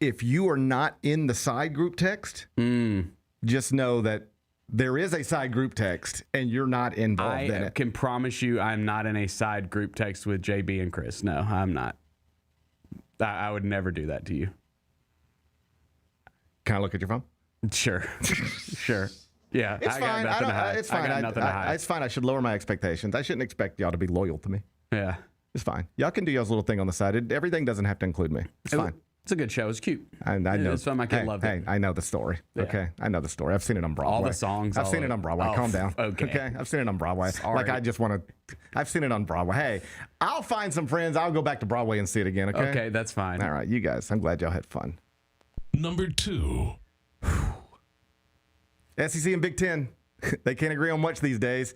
if you are not in the side group text, just know that there is a side group text and you're not involved in it. I can promise you I'm not in a side group text with JB and Chris. No, I'm not. I would never do that to you. Can I look at your phone? Sure. Sure. Yeah, It's fine. It's fine. I got nothing to hide. It's fine. I should lower my expectations. I shouldn't expect y'all to be loyal to me. Yeah. It's fine. Y'all can do y'all's little thing on the side. Everything doesn't have to include me. It's fine. It's a good show. It's cute. I know. It's fun. My kid loved it. Hey, I know the story. Yeah. Okay, I know the story. I've seen it on Broadway. All the songs. I've seen it on Broadway. Calm down. Okay. I've seen it on Broadway. Sorry. Like I just want to. I've seen it on Broadway. Hey, I'll find some friends. I'll go back to Broadway and see it again. Okay. Okay, that's fine. All right, you guys. I'm glad y'all had fun. Number 2. SEC and Big Ten. They can't agree on much these days,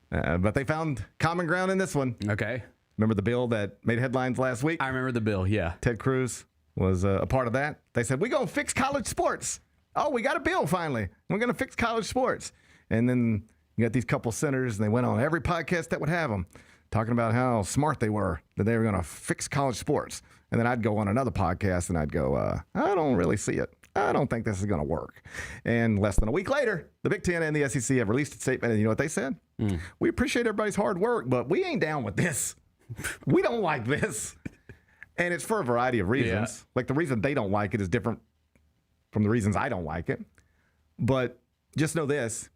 but they found common ground in this one. Okay. Remember the bill that made headlines last week? I remember the bill, yeah. Ted Cruz was a part of that. They said, we're going to fix college sports. Oh, we got a bill finally. We're going to fix college sports. And then you got these couple senators, and they went on every podcast that would have them, talking about how smart they were, that they were going to fix college sports. And then I'd go on another podcast, and I'd go, I don't really see it. I don't think this is going to work. And less than a week later, the Big Ten and the SEC have released a statement, and you know what they said? We appreciate everybody's hard work, but we ain't down with this. We don't like this. And it's for a variety of reasons. Yeah. Like the reason they don't like it is different from the reasons I don't like it. But just know this.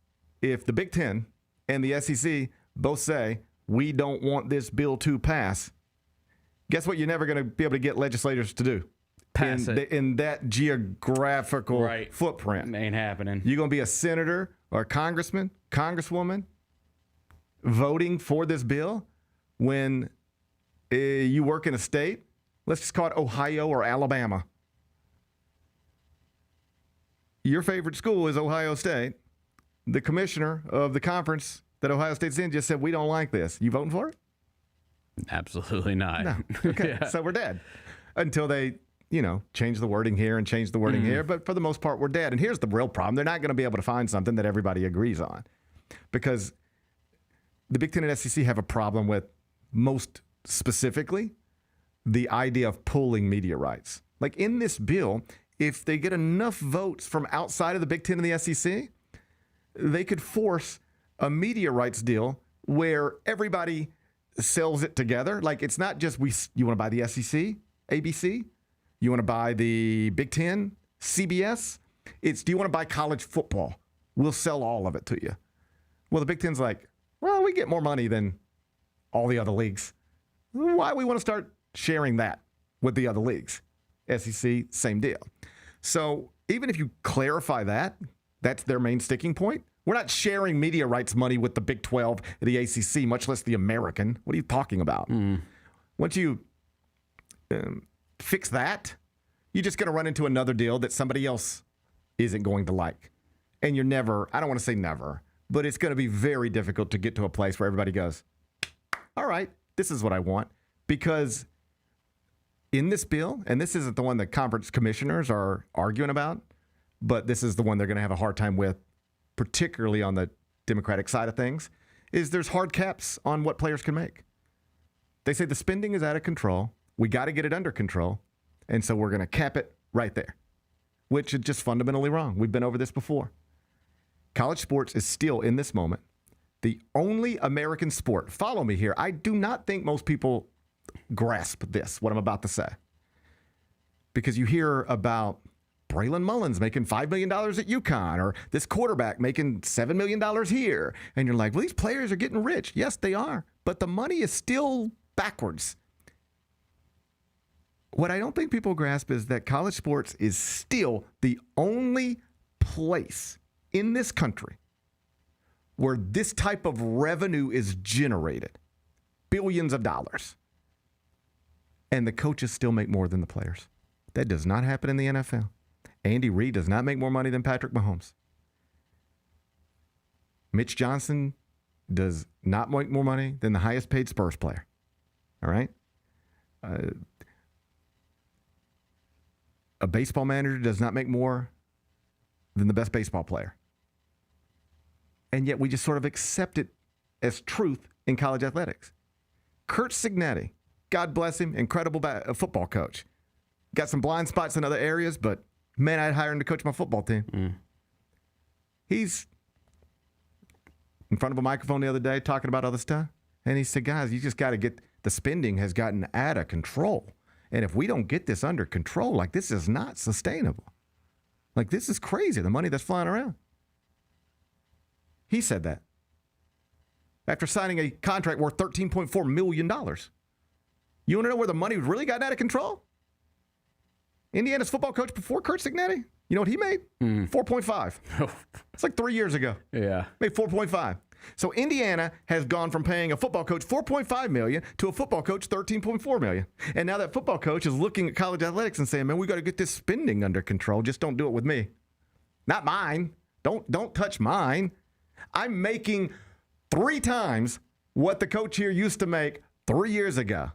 If the Big Ten and the SEC both say, we don't want this bill to pass, guess what you're never going to be able to get legislators to do? Pass it. In that geographical footprint. Ain't happening. You're going to be a senator or a congressman, congresswoman voting for this bill when you work in a state, let's just call it Ohio or Alabama. Your favorite school is Ohio State. The commissioner of the conference that Ohio State's in just said, we don't like this. You voting for it? Absolutely not. No. Okay, Yeah. So we're dead. Until they, change the wording here and change the wording here. But for the most part, we're dead. And here's the real problem. They're not going to be able to find something that everybody agrees on. Because the Big Ten and SEC have a problem with, most specifically, the idea of pooling media rights. Like in this bill, if they get enough votes from outside of the Big Ten and the SEC, they could force a media rights deal where everybody sells it together. Like it's not just you want to buy the SEC, ABC, you want to buy the Big Ten, CBS. It's do you want to buy college football? We'll sell all of it to you. Well, the Big Ten's like, well, we get more money than all the other leagues. Why we want to start sharing that with the other leagues? SEC, same deal. So even if you clarify that, that's their main sticking point. We're not sharing media rights money with the Big 12, the ACC, much less the American. What are you talking about? Once you fix that, you're just going to run into another deal that somebody else isn't going to like. And you're never, I don't want to say never, but it's going to be very difficult to get to a place where everybody goes, all right, this is what I want. Because in this bill, and this isn't the one that conference commissioners are arguing about, but this is the one they're going to have a hard time with, particularly on the Democratic side of things, is there's hard caps on what players can make. They say the spending is out of control. We got to get it under control. And so we're going to cap it right there, which is just fundamentally wrong. We've been over this before. College sports is still, in this moment, the only American sport. Follow me here. I do not think most people grasp this, what I'm about to say. Because you hear about Braylon Mullins making $5 million at UConn, or this quarterback making $7 million here. And you're like, well, these players are getting rich. Yes, they are. But the money is still backwards. What I don't think people grasp is that college sports is still the only place in this country where this type of revenue is generated. Billions of dollars. And the coaches still make more than the players. That does not happen in the NFL. Andy Reid does not make more money than Patrick Mahomes. Mitch Johnson does not make more money than the highest paid Spurs player. All right? A baseball manager does not make more than the best baseball player. And yet we just sort of accept it as truth in college athletics. Kurt Cignetti, God bless him, incredible football coach. Got some blind spots in other areas, but man, I'd hire him to coach my football team. He's in front of a microphone the other day talking about other stuff. And he said, guys, you just got to get, the spending has gotten out of control. And if we don't get this under control, like this is not sustainable. Like this is crazy, the money that's flying around. He said that. After signing a contract worth $13.4 million. You want to know where the money really got out of control? Indiana's football coach before Curt Cignetti, you know what he made? 4.5. It's like 3 years ago. Yeah. Made 4.5. So Indiana has gone from paying a football coach $4.5 million to a football coach $13.4 million. And now that football coach is looking at college athletics and saying, man, we got to get this spending under control. Just don't do it with me. Not mine. Don't touch mine. I'm making 3 times what the coach here used to make 3 years ago.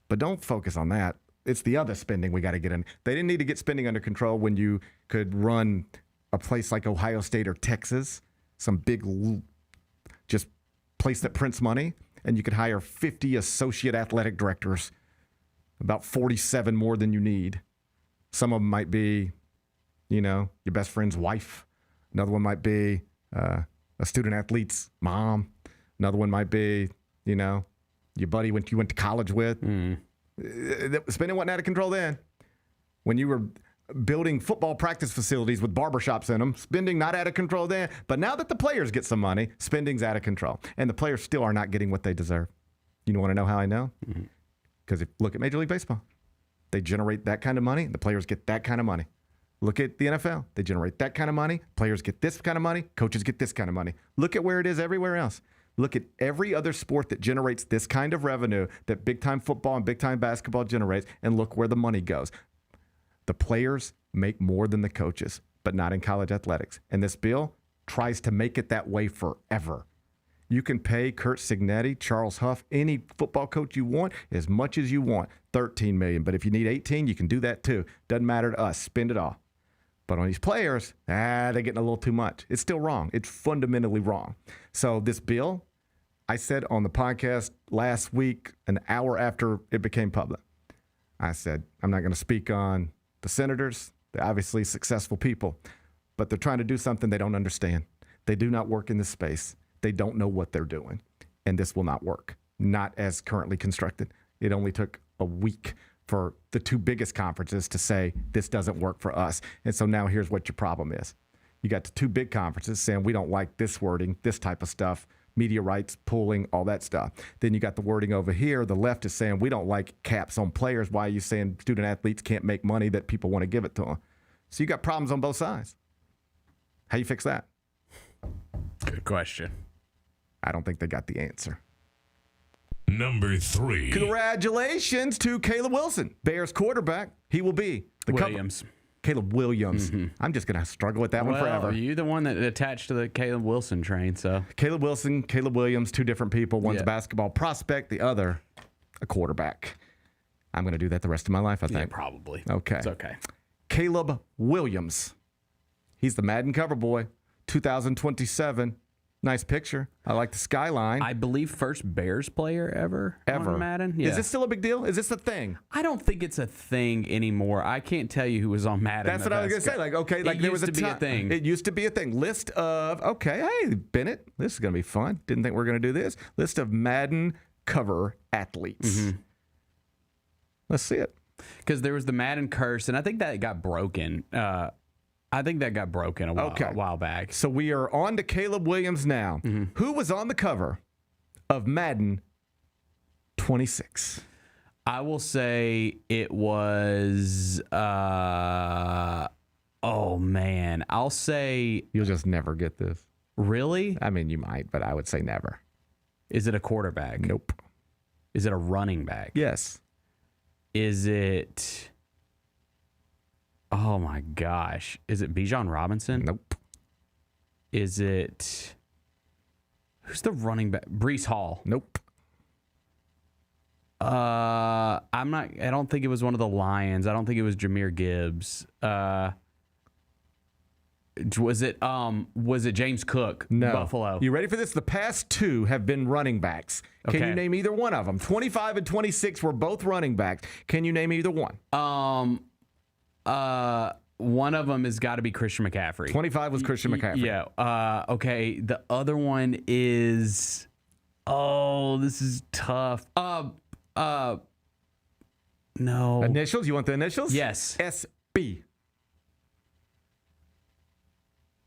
But don't focus on that. It's the other spending we got to get in. They didn't need to get spending under control when you could run a place like Ohio State or Texas, some big just place that prints money, and you could hire 50 associate athletic directors, about 47 more than you need. Some of them might be, your best friend's wife. Another one might be a student athlete's mom. Another one might be, your buddy you went to college with. Spending wasn't out of control then. When you were building football practice facilities with barbershops in them, spending not out of control then. But now that the players get some money, spending's out of control. And the players still are not getting what they deserve. You want to know how I know? Because look at Major League Baseball. They generate that kind of money. The players get that kind of money. Look at the NFL. They generate that kind of money. Players get this kind of money. Coaches get this kind of money. Look at where it is everywhere else. Look at every other sport that generates this kind of revenue that big-time football and big-time basketball generates, and look where the money goes. The players make more than the coaches, but not in college athletics. And this bill tries to make it that way forever. You can pay Curt Cignetti, Charles Huff, any football coach you want, as much as you want, $13 million. But if you need 18, you can do that too. Doesn't matter to us. Spend it all. But on these players, they're getting a little too much. It's still wrong. It's fundamentally wrong. So this bill, I said on the podcast last week, an hour after it became public, I said, I'm not going to speak on the senators. They're obviously successful people, but they're trying to do something they don't understand. They do not work in this space. They don't know what they're doing, and this will not work, not as currently constructed. It only took a week for the 2 biggest conferences to say this doesn't work for us. And so now here's what your problem is. You got the 2 big conferences saying we don't like this wording, this type of stuff, media rights, pooling, all that stuff. Then you got the wording over here. The left is saying we don't like caps on players. Why are you saying student athletes can't make money that people want to give it to them? So you got problems on both sides. How you fix that? Good question. I don't think they got the answer. Number 3. Congratulations to Caleb Wilson, Bears quarterback. He will be the Williams. Caleb Williams. I'm just going to struggle with that one forever. You're the one that attached to the Caleb Wilson train, so. Caleb Wilson, Caleb Williams, 2 different people. One's a basketball prospect, the other a quarterback. I'm going to do that the rest of my life, I think. Yeah, probably. Okay. It's okay. Caleb Williams. He's the Madden cover boy, 2027. Nice picture. I like the skyline. I believe first Bears player ever on Madden. Yeah. Is this still a big deal? Is this a thing? I don't think it's a thing anymore. I can't tell you who was on Madden. That's what I was going to say. Like, okay, like there was a thing. It used to be a thing. List of, okay, hey, Bennett, this is going to be fun. Didn't think we were going to do this. List of Madden cover athletes. Let's see it. Because there was the Madden curse, and I think that got broken. I think that got broken a while back. So we are on to Caleb Williams now. Who was on the cover of Madden 26? I will say it was, oh man. I'll say. You'll just never get this. Really? I mean, you might, but I would say never. Is it a quarterback? Nope. Is it a running back? Yes. Is it. Oh my gosh. Is it Bijan Robinson? Nope. Is it. Who's the running back? Breece Hall. Nope. I don't think it was one of the Lions. I don't think it was Jahmyr Gibbs. Was it James Cook? No. Buffalo. You ready for this? The past 2 have been running backs. Can Okay. you name either one of them? 25 and 26 were both running backs. Can you name either one? One of them has got to be Christian McCaffrey. 25 was Christian McCaffrey. Yeah. Okay. The other one is. Oh, this is tough. No. Initials? You want the initials? Yes. SB.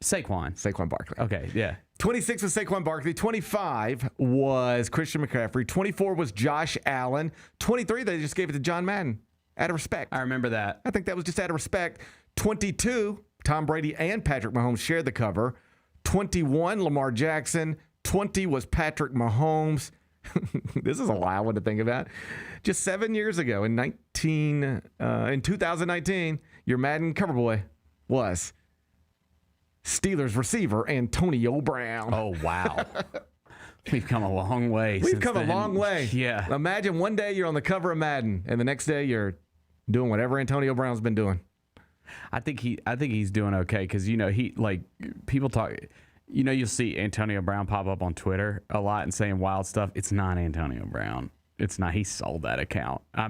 Saquon Barkley. Okay, yeah. 26 was Saquon Barkley. 25 was Christian McCaffrey. 24 was Josh Allen. 23, they just gave it to John Madden out of respect. I remember that. I think that was just out of respect. 22, Tom Brady and Patrick Mahomes shared the cover. 21, Lamar Jackson. 20 was Patrick Mahomes. This is a wild one to think about. Just 7 years ago, in 2019, your Madden cover boy was Steelers receiver Antonio Brown. Oh, wow. We've come a long way. We've come a long way. Yeah. Imagine one day you're on the cover of Madden, and the next day you're doing whatever Antonio Brown's been doing. I think he's doing okay because people talk. You'll see Antonio Brown pop up on Twitter a lot and saying wild stuff. It's not Antonio Brown. It's not. He sold that account. I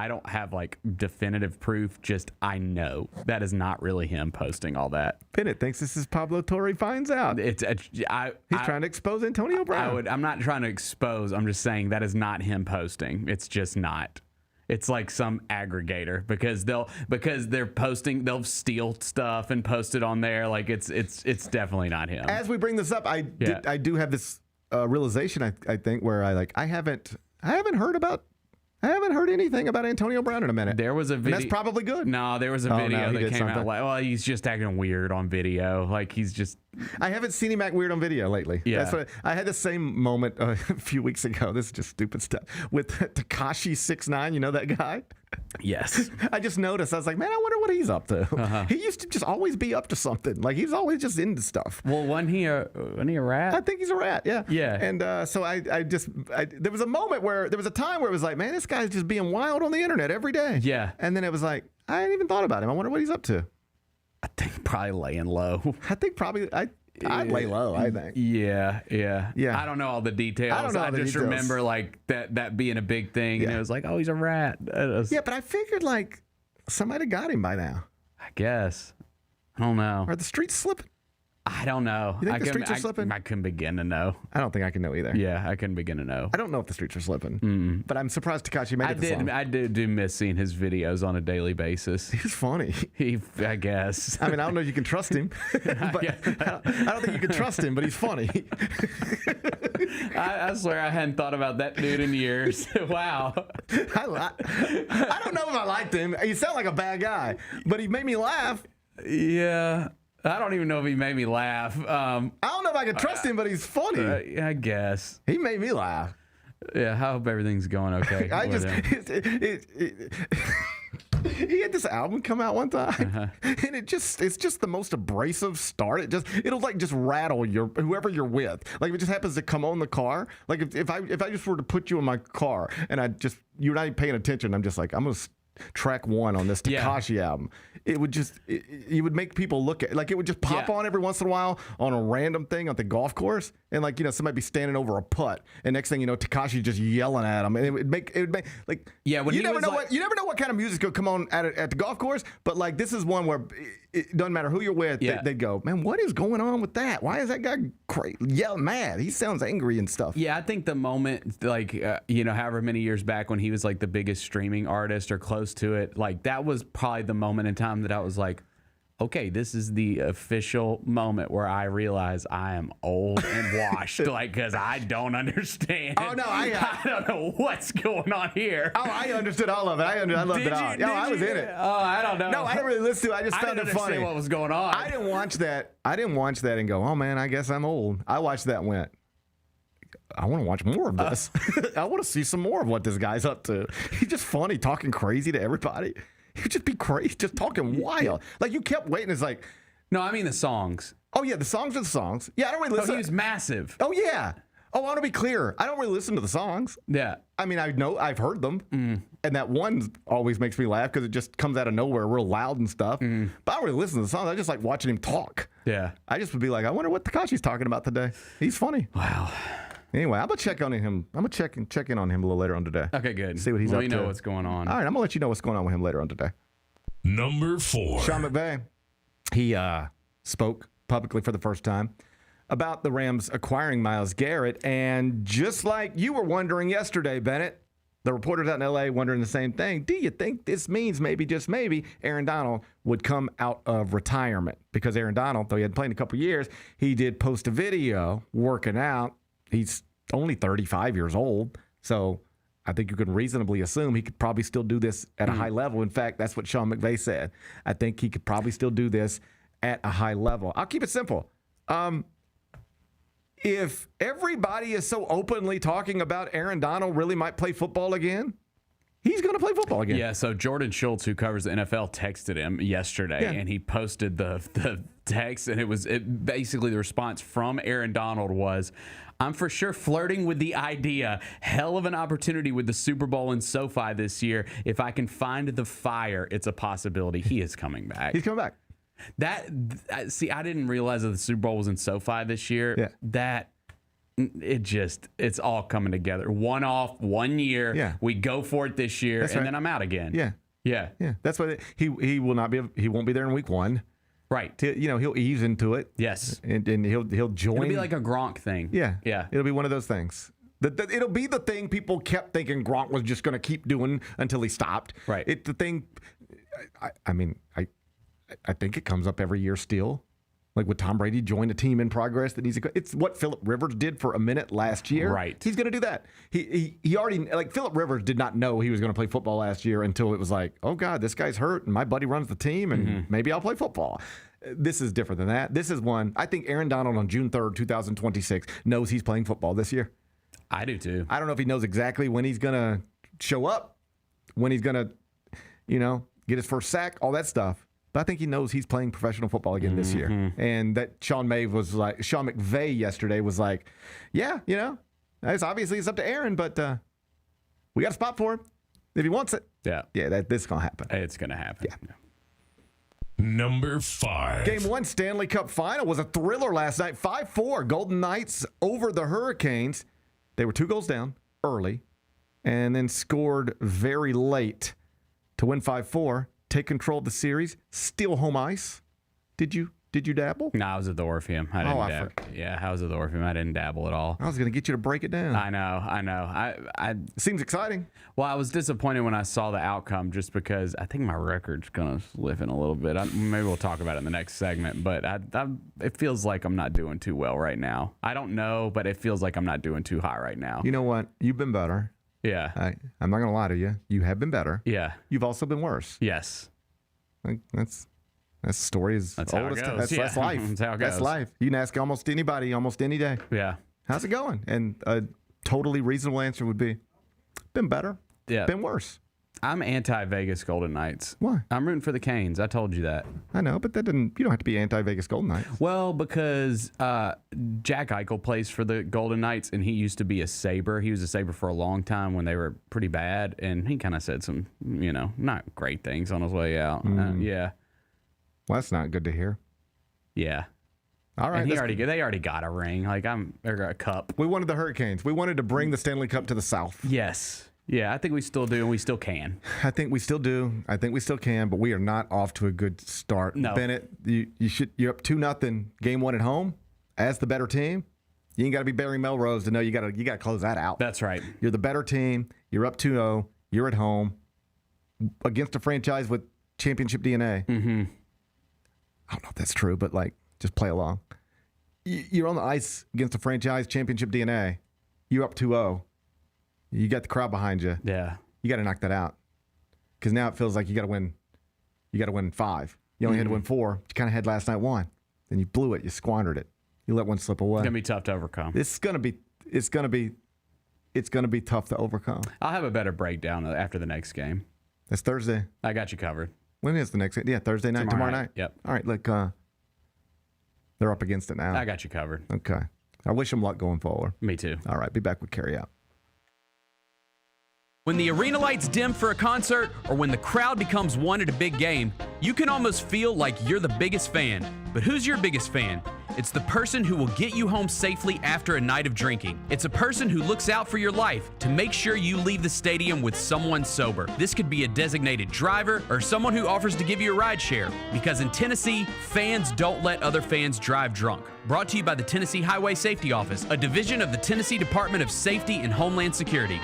don't have definitive proof. Just I know that is not really him posting all that. Bennett thinks this is Pablo Torre finds out. He's trying to expose Antonio Brown. I'm not trying to expose. I'm just saying that is not him posting. It's just not. It's like some aggregator because they're posting, they'll steal stuff and post it on there. Like it's definitely not him. As we bring this up, I do have this realization. I think where I haven't heard anything about Antonio Brown in a minute. There was a video. And that's probably good. No, there was a video that came out. Well, he's just acting weird on video. Like he's just. I haven't seen him act weird on video lately. Yeah. That's what I had the same moment a few weeks ago. This is just stupid stuff with Tekashi 6ix9ine. You know that guy? Yes. I just noticed. I was like, man, I wonder what he's up to. Uh-huh. He used to just always be up to something. Like he's always just into stuff. Well, wasn't he a rat? I think he's a rat. Yeah. Yeah. And so there was a moment where there was a time where it was like, man, this guy's just being wild on the internet every day. Yeah. And then it was like, I hadn't even thought about him. I wonder what he's up to. I think probably laying low. I think probably I'd lay low, I think. Yeah. Yeah. I don't know all the details. I don't know all the just details. remember that being a big thing. And it was like, oh, he's a rat. Yeah, but I figured somebody got him by now. I guess. I don't know. Are the streets slipping? I don't know. You think the streets are slipping? I couldn't begin to know. I don't think I can know either. Yeah, I couldn't begin to know. I don't know if the streets are slipping, but I'm surprised Tekashi made it. I do miss seeing his videos on a daily basis. He's funny. I guess. I mean, I don't know if you can trust him, but I don't think you can trust him, but he's funny. I swear I hadn't thought about that dude in years. Wow. I don't know if I liked him. He sounded like a bad guy, but he made me laugh. Yeah. I don't even know if he made me laugh. I don't know if I can trust him, but he's funny. I guess. He made me laugh. Yeah, I hope everything's going okay. He had this album come out one time, and it's just the most abrasive start. It'll just rattle whoever you're with. Like if it just happens to come on the car. Like if I just were to put you in my car and you're not even paying attention, I'm just like, I'm gonna track one on this Tekashi album. It would it would make people look at it would just pop on every once in a while on a random thing at the golf course, and somebody be standing over a putt, and next thing you know, Tekashi just yelling at him, and it would make you never know what kind of music could come on at the golf course, but this is one where it doesn't matter who you're with, they go, man, what is going on with that? Why is that guy yelling mad? He sounds angry and stuff. Yeah, I think the moment however many years back when he was the biggest streaming artist or close to it, that was probably the moment in time that I was like, okay, this is the official moment where I realize I am old and washed, because I don't understand. Oh no, I don't know what's going on here. Oh, I understood all of it. I loved it all. I was in it. Oh, I don't know. No, I didn't really listen to it. I just found it funny. What was going on? I didn't watch that and go, oh man, I guess I'm old. I watched that and went, I want to watch more of this. I want to see some more of what this guy's up to. He's just funny, talking crazy to everybody. He would just be crazy, just talking wild. You kept waiting. It's like, no, I mean the songs. Oh yeah, the songs are the songs. Yeah, I don't really listen. He was massive. Oh yeah. Oh, I want to be clear. I don't really listen to the songs. Yeah. I mean, I've heard them, and that one always makes me laugh because it just comes out of nowhere, real loud and stuff. But I don't really listen to the songs. I just like watching him talk. Yeah. I just would be like, I wonder what Tekashi's talking about today. He's funny. Wow. Anyway, I'm gonna check on him. I'm gonna check in on him a little later on today. Okay, good. See what he's up to. We know what's going on. All right, I'm gonna let you know what's going on with him later on today. Number 4. Sean McVay. He spoke publicly for the first time about the Rams acquiring Myles Garrett, and just like you were wondering yesterday, Bennett, The reporters out in L.A. wondering the same thing. Do you think this means maybe, just maybe, Aaron Donald would come out of retirement? Because Aaron Donald, though he hadn't played in a couple years, he did post a video working out. He's only 35 years old, so I think you can reasonably assume he could probably still do this at a high level. In fact, that's what Sean McVay said. I think he could probably still do this at a high level. I'll keep it simple. If everybody is so openly talking about Aaron Donald really might play football again, he's going to play football again. Yeah, so Jordan Schultz, who covers the NFL, texted him yesterday, and he posted the text, and basically the response from Aaron Donald was, I'm for sure flirting with the idea. Hell of an opportunity with the Super Bowl in SoFi this year. If I can find the fire, it's a possibility. He is coming back. He's coming back. I didn't realize that the Super Bowl was in SoFi this year. Yeah. It's all coming together. One off, 1 year. Yeah. We go for it this year, and then I'm out again. Yeah. Yeah. That's why he will not be. He won't be there in week 1. Right. He'll ease into it. Yes. And he'll join. It'll be like a Gronk thing. Yeah. Yeah. It'll be one of those things. It'll be the thing people kept thinking Gronk was just going to keep doing until he stopped. Right. It's the thing. I think it comes up every year still. Like with Tom Brady joined a team in progress that needs to go. It's what Phillip Rivers did for a minute last year. Right. He's going to do that. He already, like Phillip Rivers did not know he was going to play football last year until it was like, oh God, this guy's hurt and my buddy runs the team and maybe I'll play football. This is different than that. This is one, I think Aaron Donald on June 3rd, 2026 knows he's playing football this year. I do too. I don't know if he knows exactly when he's going to show up, when he's going to, get his first sack, all that stuff. But I think he knows he's playing professional football again this year. And that Sean McVay yesterday was like, yeah, it's obviously it's up to Aaron, but we got a spot for him if he wants it. Yeah. Yeah, this is going to happen. It's going to happen. Yeah. Number 5. Game 1 Stanley Cup final was a thriller last night. 5-4 Golden Knights over the Hurricanes. They were 2 goals down early and then scored very late to win 5-4. Take control of the series, steal home ice. Did you dabble? No, I was at the Orpheum. I didn't dabble. Yeah, I was at the Orpheum. I didn't dabble at all. I was going to get you to break it down. I know. Seems exciting. Well, I was disappointed when I saw the outcome just because I think my record's going to slip in a little bit. Maybe we'll talk about it in the next segment, but it feels like I'm not doing too well right now. I don't know, but it feels like I'm not doing too high right now. You know what? You've been better. Yeah. I'm not going to lie to you. You have been better. Yeah. You've also been worse. Yes. That's the story is that's how it goes. That's life. That's how it goes. That's life. You can ask almost anybody, almost any day. Yeah. How's it going? And a totally reasonable answer would be, been better. Yeah. Been worse. I'm anti-Vegas Golden Knights. Why? I'm rooting for the Canes. I told you that. I know, but you don't have to be anti-Vegas Golden Knights. Well, because Jack Eichel plays for the Golden Knights, and he used to be a Sabre. He was a Sabre for a long time when they were pretty bad, and he kind of said some, not great things on his way out. Yeah. Well, that's not good to hear. Yeah. All right. And they already got a ring. Like or a cup. We wanted the Hurricanes. We wanted to bring the Stanley Cup to the South. Yes. Yeah, I think we still do, and we still can. I think we still do. I think we still can, but we are not off to a good start. No. Bennett, you're up 2-0 game 1 at home as the better team. You ain't got to be Barry Melrose to know you got to close that out. That's right. You're the better team. You're up 2-0. You're at home against a franchise with championship DNA. Mm-hmm. I don't know if that's true, but just play along. You're on the ice against a franchise championship DNA. You're up 2-0. You got the crowd behind you. Yeah. You got to knock that out. Because now it feels like you got to win. You got to win 5. You only had to win 4. You kind of had last night 1. Then you blew it. You squandered it. You let one slip away. It's gonna be tough to overcome. It's gonna be tough to overcome. I'll have a better breakdown after the next game. That's Thursday. I got you covered. When is the next game? Yeah, Thursday night. Tomorrow night. Yep. All right. Look, they're up against it now. I got you covered. Okay. I wish them luck going forward. Me too. All right. Be back with Carry Out. When the arena lights dim for a concert or when the crowd becomes one at a big game, you can almost feel like you're the biggest fan. But who's your biggest fan? It's the person who will get you home safely after a night of drinking. It's a person who looks out for your life to make sure you leave the stadium with someone sober. This could be a designated driver or someone who offers to give you a ride share. Because in Tennessee, fans don't let other fans drive drunk. Brought to you by the Tennessee Highway Safety Office, a division of the Tennessee Department of Safety and Homeland Security.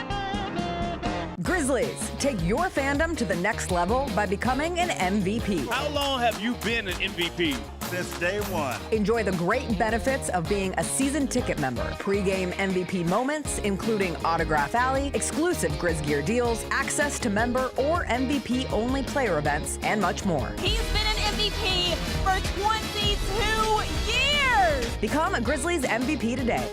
Grizzlies, take your fandom to the next level by becoming an MVP. How long have you been an MVP? Since day one. Enjoy the great benefits of being a season ticket member. Pre-game MVP moments, including Autograph Alley, exclusive Grizz gear deals, access to member or MVP-only player events, and much more. He's been an MVP for 22 years! Become a Grizzlies MVP today.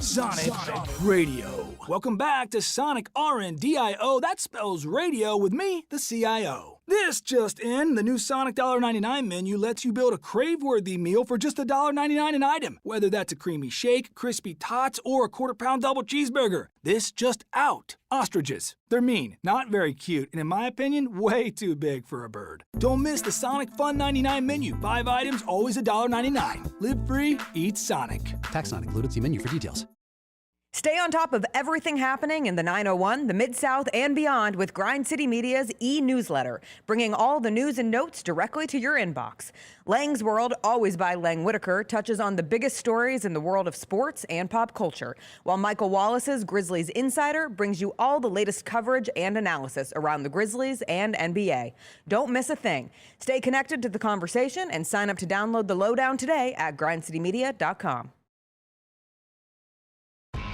Sonic Radio. Welcome back to Sonic RNDIO. That spells radio with me, the CIO. This just in, the new Sonic $1.99 menu lets you build a crave-worthy meal for just $1.99 an item, whether that's a creamy shake, crispy tots, or a quarter-pound double cheeseburger. This just out. Ostriches. They're mean, not very cute, and in my opinion, way too big for a bird. Don't miss the Sonic Fun 99 menu. 5 items, always $1.99. Live free, eat Sonic. Tax not included. See menu for details. Stay on top of everything happening in the 901, the Mid-South, and beyond with Grind City Media's e-newsletter, bringing all the news and notes directly to your inbox. Lang's World, always by Lang Whitaker, touches on the biggest stories in the world of sports and pop culture, while Michael Wallace's Grizzlies Insider brings you all the latest coverage and analysis around the Grizzlies and NBA. Don't miss a thing. Stay connected to the conversation and sign up to download the lowdown today at grindcitymedia.com.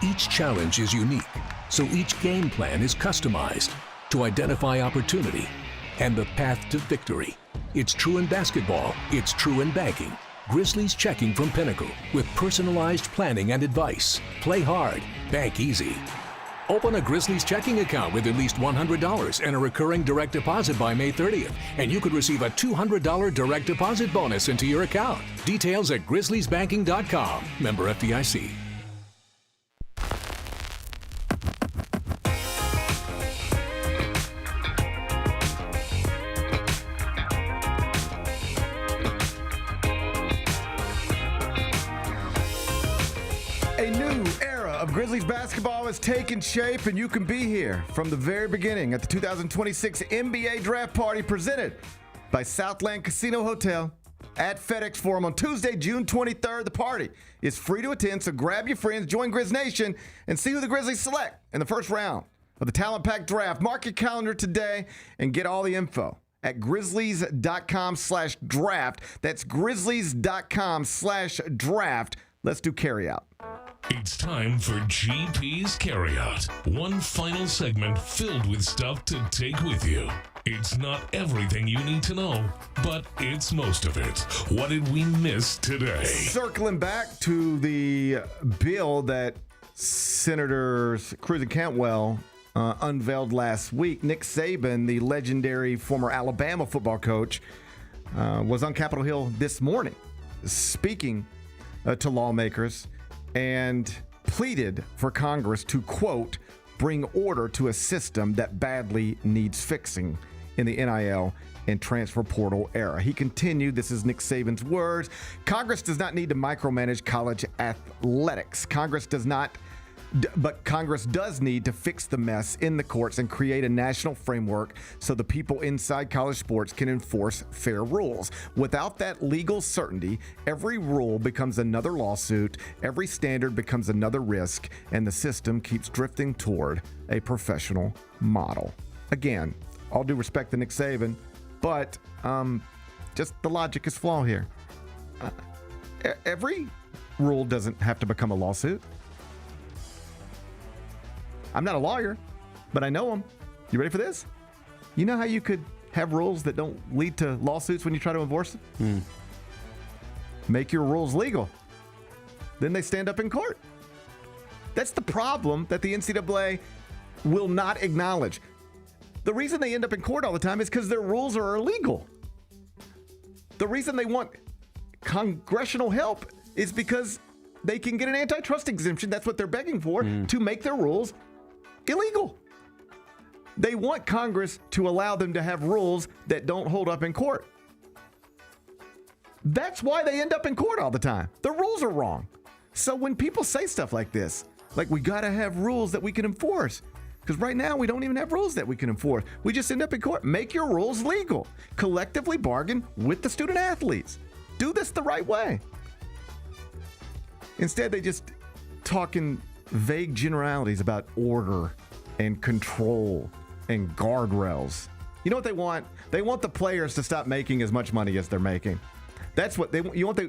Each challenge is unique, so each game plan is customized to identify opportunity and the path to victory. It's true in basketball, it's true in banking. Grizzlies Checking from Pinnacle with personalized planning and advice. Play hard, bank easy. Open a Grizzlies checking account with at least $100 and a recurring direct deposit by May 30th, and you could receive a $200 direct deposit bonus into your account. Details at grizzliesbanking.com. Member FDIC. A new era of Grizzlies basketball has taken shape, and you can be here from the very beginning at the 2026 NBA Draft Party presented by Southland Casino Hotel at FedEx Forum on Tuesday, June 23rd. The party is free to attend, so grab your friends, join Grizz Nation, and see who the Grizzlies select in the first round of the Talent Pack Draft. Mark your calendar today and get all the info at grizzlies.com/draft. That's grizzlies.com/draft. Let's do carryout. It's time for GP's Carryout. One final segment filled with stuff to take with you. It's not everything you need to know, but it's most of it. What did we miss today? Circling back to the bill that Senators Cruz and Cantwell unveiled last week, Nick Saban, the legendary former Alabama football coach, was on Capitol Hill this morning speaking to lawmakers and pleaded for Congress to, quote, bring order to a system that badly needs fixing in the NIL and transfer portal era. He continued, this is Nick Saban's words, Congress does not need to micromanage college athletics. But Congress does need to fix the mess in the courts and create a national framework so the people inside college sports can enforce fair rules. Without that legal certainty, every rule becomes another lawsuit, every standard becomes another risk, and the system keeps drifting toward a professional model. Again, all due respect to Nick Saban, but just the logic is flawed here. Every rule doesn't have to become a lawsuit. I'm not a lawyer, but I know them. You ready for this? You know how you could have rules that don't lead to lawsuits when you try to enforce them? Make your rules legal. Then they stand up in court. That's the problem that the NCAA will not acknowledge. The reason they end up in court all the time is because their rules are illegal. The reason they want congressional help is because they can get an antitrust exemption. That's what they're begging for, to make their rules illegal. They want Congress to allow them to have rules that don't hold up in court. That's why they end up in court all the time. The rules are wrong. So when people say stuff like this, like we got to have rules that we can enforce, because right now we don't even have rules that we can enforce. We just end up in court. Make your rules legal. Collectively bargain with the student athletes. Do this the right way. Instead, they just talking vague generalities about order and control and guardrails. You know what they want? They want the players to stop making as much money as they're making. That's what they want. You want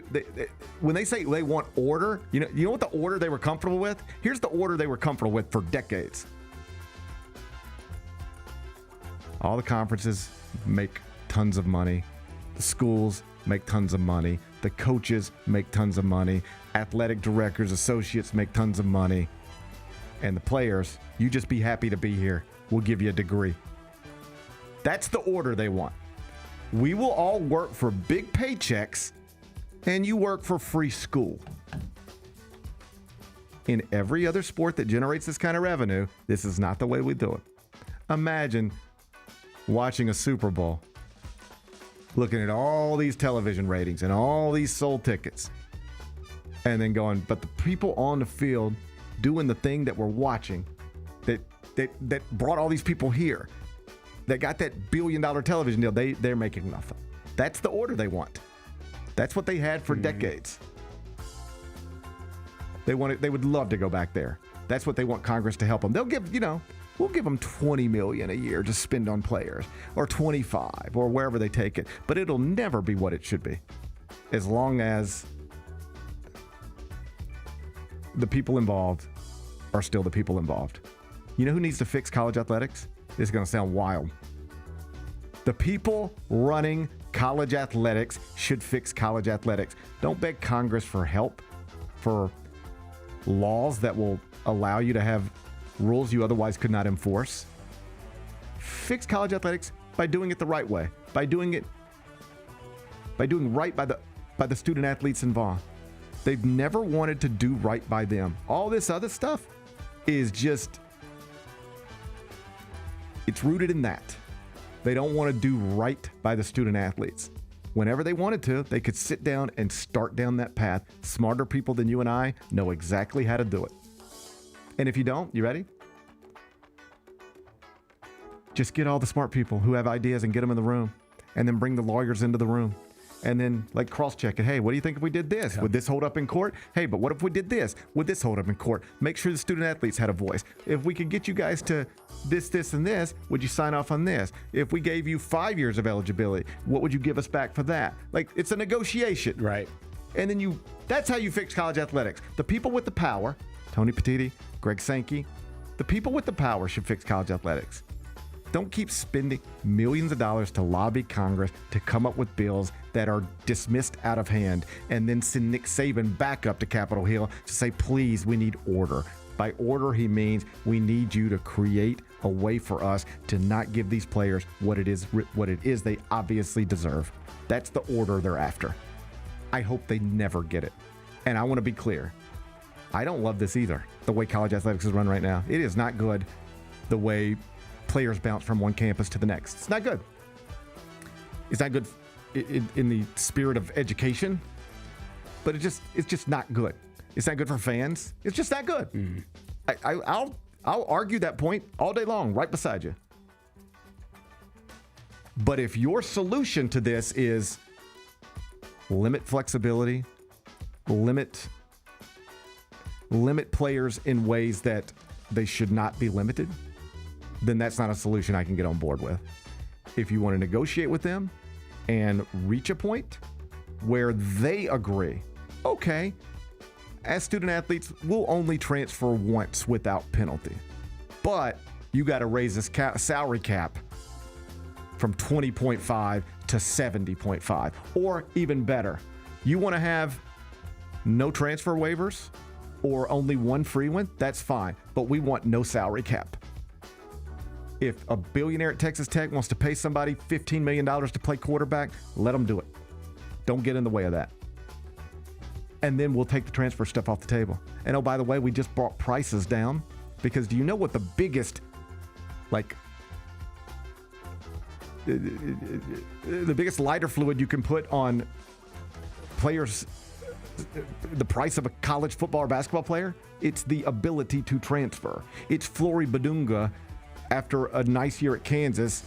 when they say they want order, you know what the order they were comfortable with? Here's the order they were comfortable with for decades. All the conferences make tons of money. The schools make tons of money. The coaches make tons of money. Athletic directors, associates make tons of money. And the players, you just be happy to be here. We'll give you a degree. That's the order they want. We will all work for big paychecks, and you work for free school. In every other sport that generates this kind of revenue, this is not the way we do it. Imagine watching a Super Bowl, looking at all these television ratings and all these sold tickets, and then going, but the people on the field doing the thing that we're watching, that brought all these people here, that got that $1 billion television deal, they're making nothing. That's the order they want. That's what they had for decades. They would love to go back there. That's what they want Congress to help them. They'll give, we'll give them $20 million a year to spend on players, or 25, or wherever they take it. But it'll never be what it should be, as long as the people involved are still the people involved. You know who needs to fix college athletics? This is going to sound wild. The people running college athletics should fix college athletics. Don't beg Congress for help, for laws that will allow you to have rules you otherwise could not enforce. Fix college athletics by doing it the right way, by doing right by the student athletes involved. They've never wanted to do right by them. All this other stuff is just, it's rooted in that. They don't want to do right by the student athletes. Whenever they wanted to, they could sit down and start down that path. Smarter people than you and I know exactly how to do it. And if you don't, you ready? Just get all the smart people who have ideas and get them in the room, and then bring the lawyers into the room. And then cross-check it. Hey, what do you think if we did this? Yeah. Would this hold up in court? Hey, but what if we did this? Would this hold up in court? Make sure the student athletes had a voice. If we could get you guys to this, and this, would you sign off on this? If we gave you 5 years of eligibility, what would you give us back for that? It's a negotiation. Right. And then that's how you fix college athletics. The people with the power, Tony Petitti, Greg Sankey, the people with the power should fix college athletics. Don't keep spending millions of dollars to lobby Congress to come up with bills that are dismissed out of hand, and then send Nick Saban back up to Capitol Hill to say, please, we need order. By order, he means we need you to create a way for us to not give these players what it is they obviously deserve. That's the order they're after. I hope they never get it. And I want to be clear. I don't love this either, the way college athletics is run right now. It is not good the way players bounce from one campus to the next. It's not good. It's not good in the spirit of education, but it's just not good. It's not good for fans. It's just not good. Mm. I'll argue that point all day long, right beside you. But if your solution to this is limit flexibility, limit players in ways that they should not be limited, then that's not a solution I can get on board with. If you want to negotiate with them and reach a point where they agree, okay, as student athletes, we'll only transfer once without penalty. But you got to raise this salary cap from 20.5 to 70.5. Or even better, you want to have no transfer waivers or only one free one, that's fine. But we want no salary cap. If a billionaire at Texas Tech wants to pay somebody $15 million to play quarterback, let them do it. Don't get in the way of that. And then we'll take the transfer stuff off the table. And oh, by the way, we just brought prices down, because do you know what the biggest, the biggest lighter fluid you can put on players, the price of a college football or basketball player? It's the ability to transfer. It's Flory Badunga, after a nice year at Kansas,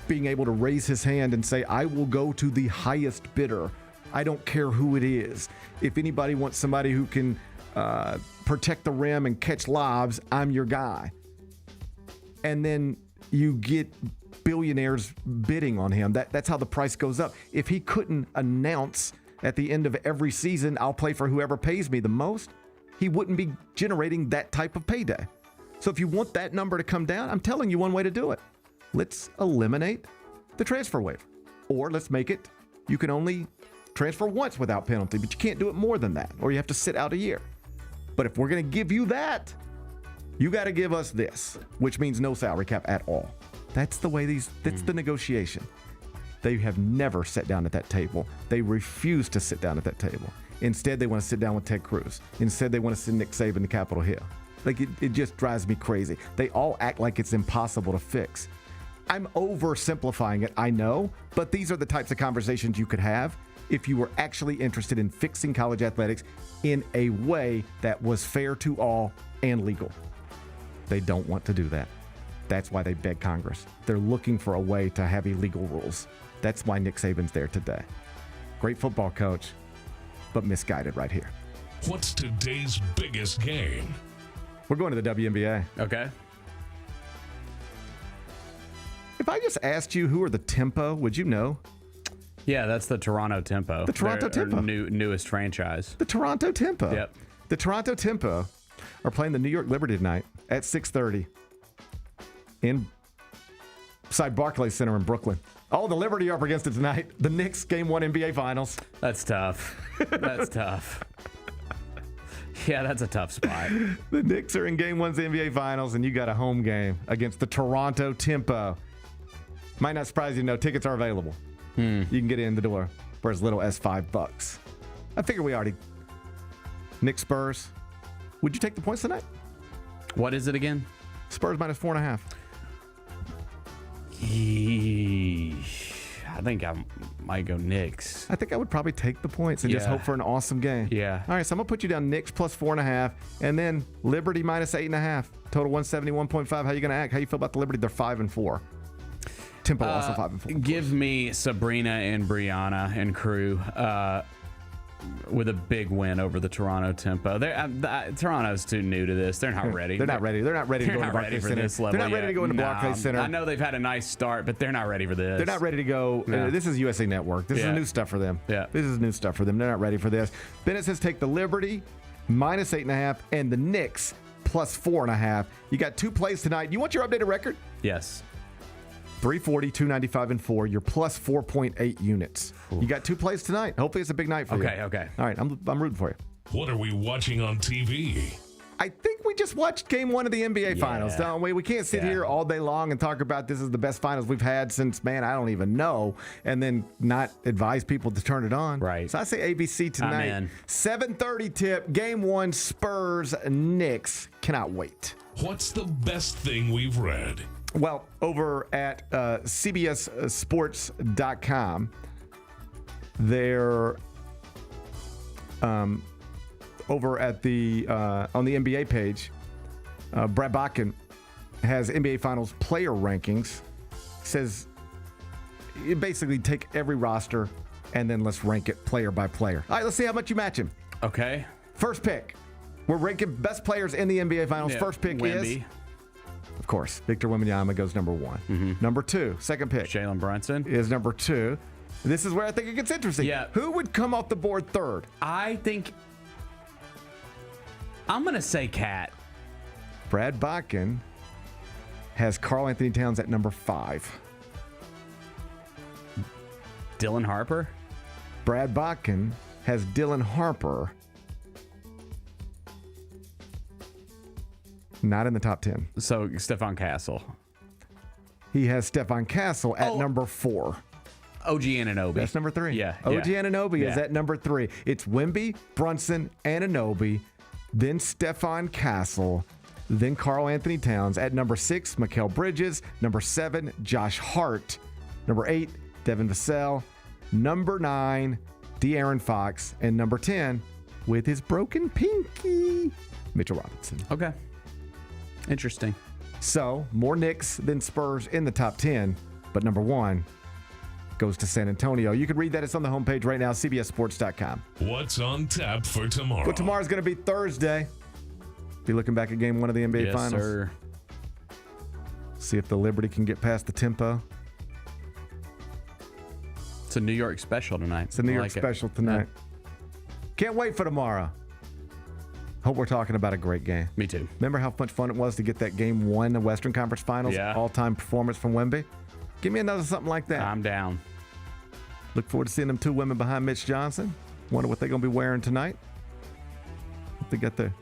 being able to raise his hand and say, I will go to the highest bidder. I don't care who it is. If anybody wants somebody who can protect the rim and catch lobs, I'm your guy. And then you get billionaires bidding on him. That's how the price goes up. If he couldn't announce at the end of every season, I'll play for whoever pays me the most, he wouldn't be generating that type of payday. So if you want that number to come down, I'm telling you one way to do it. Let's eliminate the transfer waiver. Or let's make it, you can only transfer once without penalty, but you can't do it more than that, or you have to sit out a year. But if we're going to give you that, you got to give us this, which means no salary cap at all. That's the way that's the negotiation. They have never sat down at that table. They refuse to sit down at that table. Instead, they want to sit down with Ted Cruz. Instead, they want to send Nick Saban to Capitol Hill. Like, it just drives me crazy. They all act like it's impossible to fix. I'm oversimplifying it, I know, but these are the types of conversations you could have if you were actually interested in fixing college athletics in a way that was fair to all and legal. They don't want to do that. That's why they beg Congress. They're looking for a way to have illegal rules. That's why Nick Saban's there today. Great football coach, but misguided right here. What's today's biggest game? We're going to the WNBA. Okay. If I just asked you who are the Tempo, would you know? Yeah, that's the Toronto Tempo. The Toronto Tempo. Newest franchise. The Toronto Tempo. Yep. The Toronto Tempo are playing the New York Liberty tonight at 6:30 inside Barclays Center in Brooklyn. Oh, the Liberty are up against it tonight. The Knicks Game 1 NBA Finals. That's tough. That's tough. Yeah, that's a tough spot. The Knicks are in Game 1's NBA Finals, and you got a home game against the Toronto Tempo. Might not surprise you to know tickets are available. You can get in the door for as little as $5. I figure we already. Knicks Spurs. Would you take the points tonight? What is it again? Spurs minus 4.5. I think I might go Knicks. I think I would probably take the points and just hope for an awesome game. Yeah. All right, so I'm going to put you down Knicks plus 4.5, and then Liberty minus 8.5. Total 171.5. How you going to act? How you feel about the Liberty? They're 5-4. Tempo also 5-4. Give me Sabrina and Brianna and crew with a big win over the Toronto Tempo. Toronto's too new to this. They're not ready. They're not ready. They're not ready to go into Barclays Center. This level they're not ready to go into Barclays Center. I know they've had a nice start, but they're not ready for this. They're not ready to go. No. This is USA Network. This is new stuff for them. Yeah. This is new stuff for them. They're not ready for this. Bennett says take the Liberty minus 8.5 and the Knicks plus 4.5. You got 2 plays tonight. You want your updated record? Yes. 340, 295, and 4. You're plus 4.8 units. Oof. You got 2 plays tonight. Hopefully it's a big night for you. Okay. All right, I'm rooting for you. What are we watching on TV? I think we just watched Game 1 of the NBA Finals, don't we? We can't sit here all day long and talk about this is the best finals we've had since, man, I don't even know, and then not advise people to turn it on. Right. So I say ABC tonight. I'm in. 7:30 tip, Game 1, Spurs, Knicks. Cannot wait. What's the best thing we've read? Well, over at CBSSports.com, they're over at the on the NBA page. Brad Bakken has NBA Finals player rankings. Says you basically take every roster and then let's rank it player by player. All right, let's see how much you match him. Okay. First pick. We're ranking best players in the NBA Finals. Yeah, First pick Wemby. is. Of course, Victor Wembanyama goes number 1. Number 2, second pick. Jalen Brunson is number 2. This is where I think it gets interesting. Yeah. Who would come off the board third? I think I'm going to say Cat. Brad Bakken has Karl Anthony Towns at number 5. Dylan Harper? Brad Bakken has Dylan Harper not in the top 10. So Stephon Castle. He has Stephon Castle at number 4. OG Anunoby. That's number 3. Yeah. OG Anunoby is at number 3. It's Wemby, Brunson, Anunoby, then Stephon Castle, then Karl Anthony Towns. At number 6, Mikal Bridges. Number 7, Josh Hart. Number 8, Devin Vassell. Number 9, De'Aaron Fox. And number 10, with his broken pinky, Mitchell Robinson. Okay. Interesting. So, more Knicks than Spurs in the top 10. But number 1, goes to San Antonio. You can read that. It's on the homepage right now, cbssports.com. What's on tap for tomorrow? Well, tomorrow's going to be Thursday. Be looking back at Game 1 of the NBA Finals. Yes, sir. See if the Liberty can get past the tempo. It's a New York special tonight. It's a New York special tonight. Can't wait for tomorrow. Hope we're talking about a great game. Me too. Remember how much fun it was to get that Game 1 of Western Conference Finals all-time performance from Wemby? Give me another something like that. I'm down. Look forward to seeing them two women behind Mitch Johnson. Wonder what they're going to be wearing tonight. If they got their...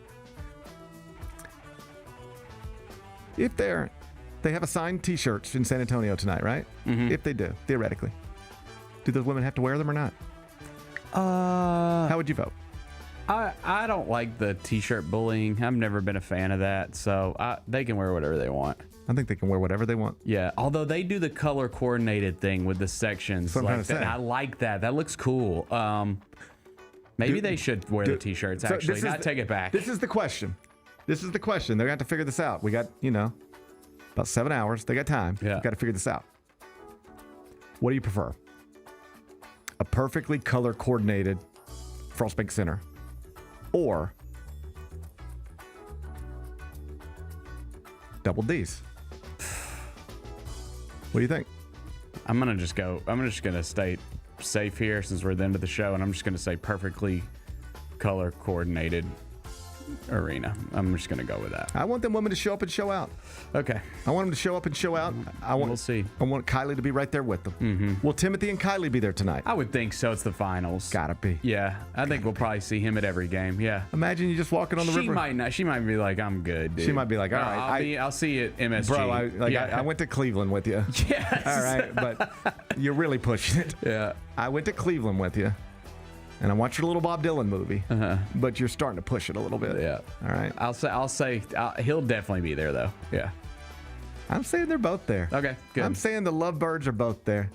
They have assigned T-shirts in San Antonio tonight, right? Mm-hmm. If they do, theoretically. Do those women have to wear them or not? How would you vote? I don't like the T-shirt bullying. I've never been a fan of that, so they can wear whatever they want. I think they can wear whatever they want. Yeah, although they do the color coordinated thing with the sections. That's what I'm trying to say. I like that. That looks cool. Maybe they should wear the T-shirts, actually. Take it back. This is the question. They're going to have to figure this out. We got, about 7 hours. They got time. Yeah. We've got to figure this out. What do you prefer? A perfectly color coordinated Frostbank Center or double D's? What do you think? I'm just gonna stay safe here since we're at the end of the show, and I'm just gonna say perfectly color coordinated arena. I'm just gonna go with that. I want them women to show up and show out. Okay. I want them to show up and show out. We'll see. I want Kylie to be right there with them. Mm-hmm. Will Timothy and Kylie be there tonight? I would think so. It's the finals. Gotta be. Yeah, I think we'll probably see him at every game. Yeah. Imagine you just walking on the river. She might not. She might be like, I'm good, dude. She might be like, all right. I'll see you at MSG. Bro, I went to Cleveland with you. Yes. All right, but you're really pushing it. Yeah. I went to Cleveland with you. And I watched your little Bob Dylan movie, but you're starting to push it a little bit. Yeah. All right. I'll say he'll definitely be there though. Yeah. I'm saying they're both there. Okay. Good. I'm saying the Lovebirds are both there.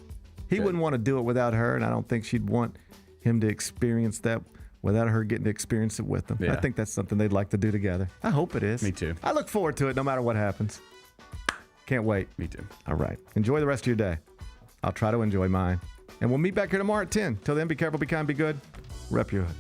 He wouldn't want to do it without her, and I don't think she'd want him to experience that without her getting to experience it with him. Yeah. I think that's something they'd like to do together. I hope it is. Me too. I look forward to it no matter what happens. Can't wait. Me too. All right. Enjoy the rest of your day. I'll try to enjoy mine. And we'll meet back here tomorrow at 10. Till then, be careful, be kind, be good. Rep your hood.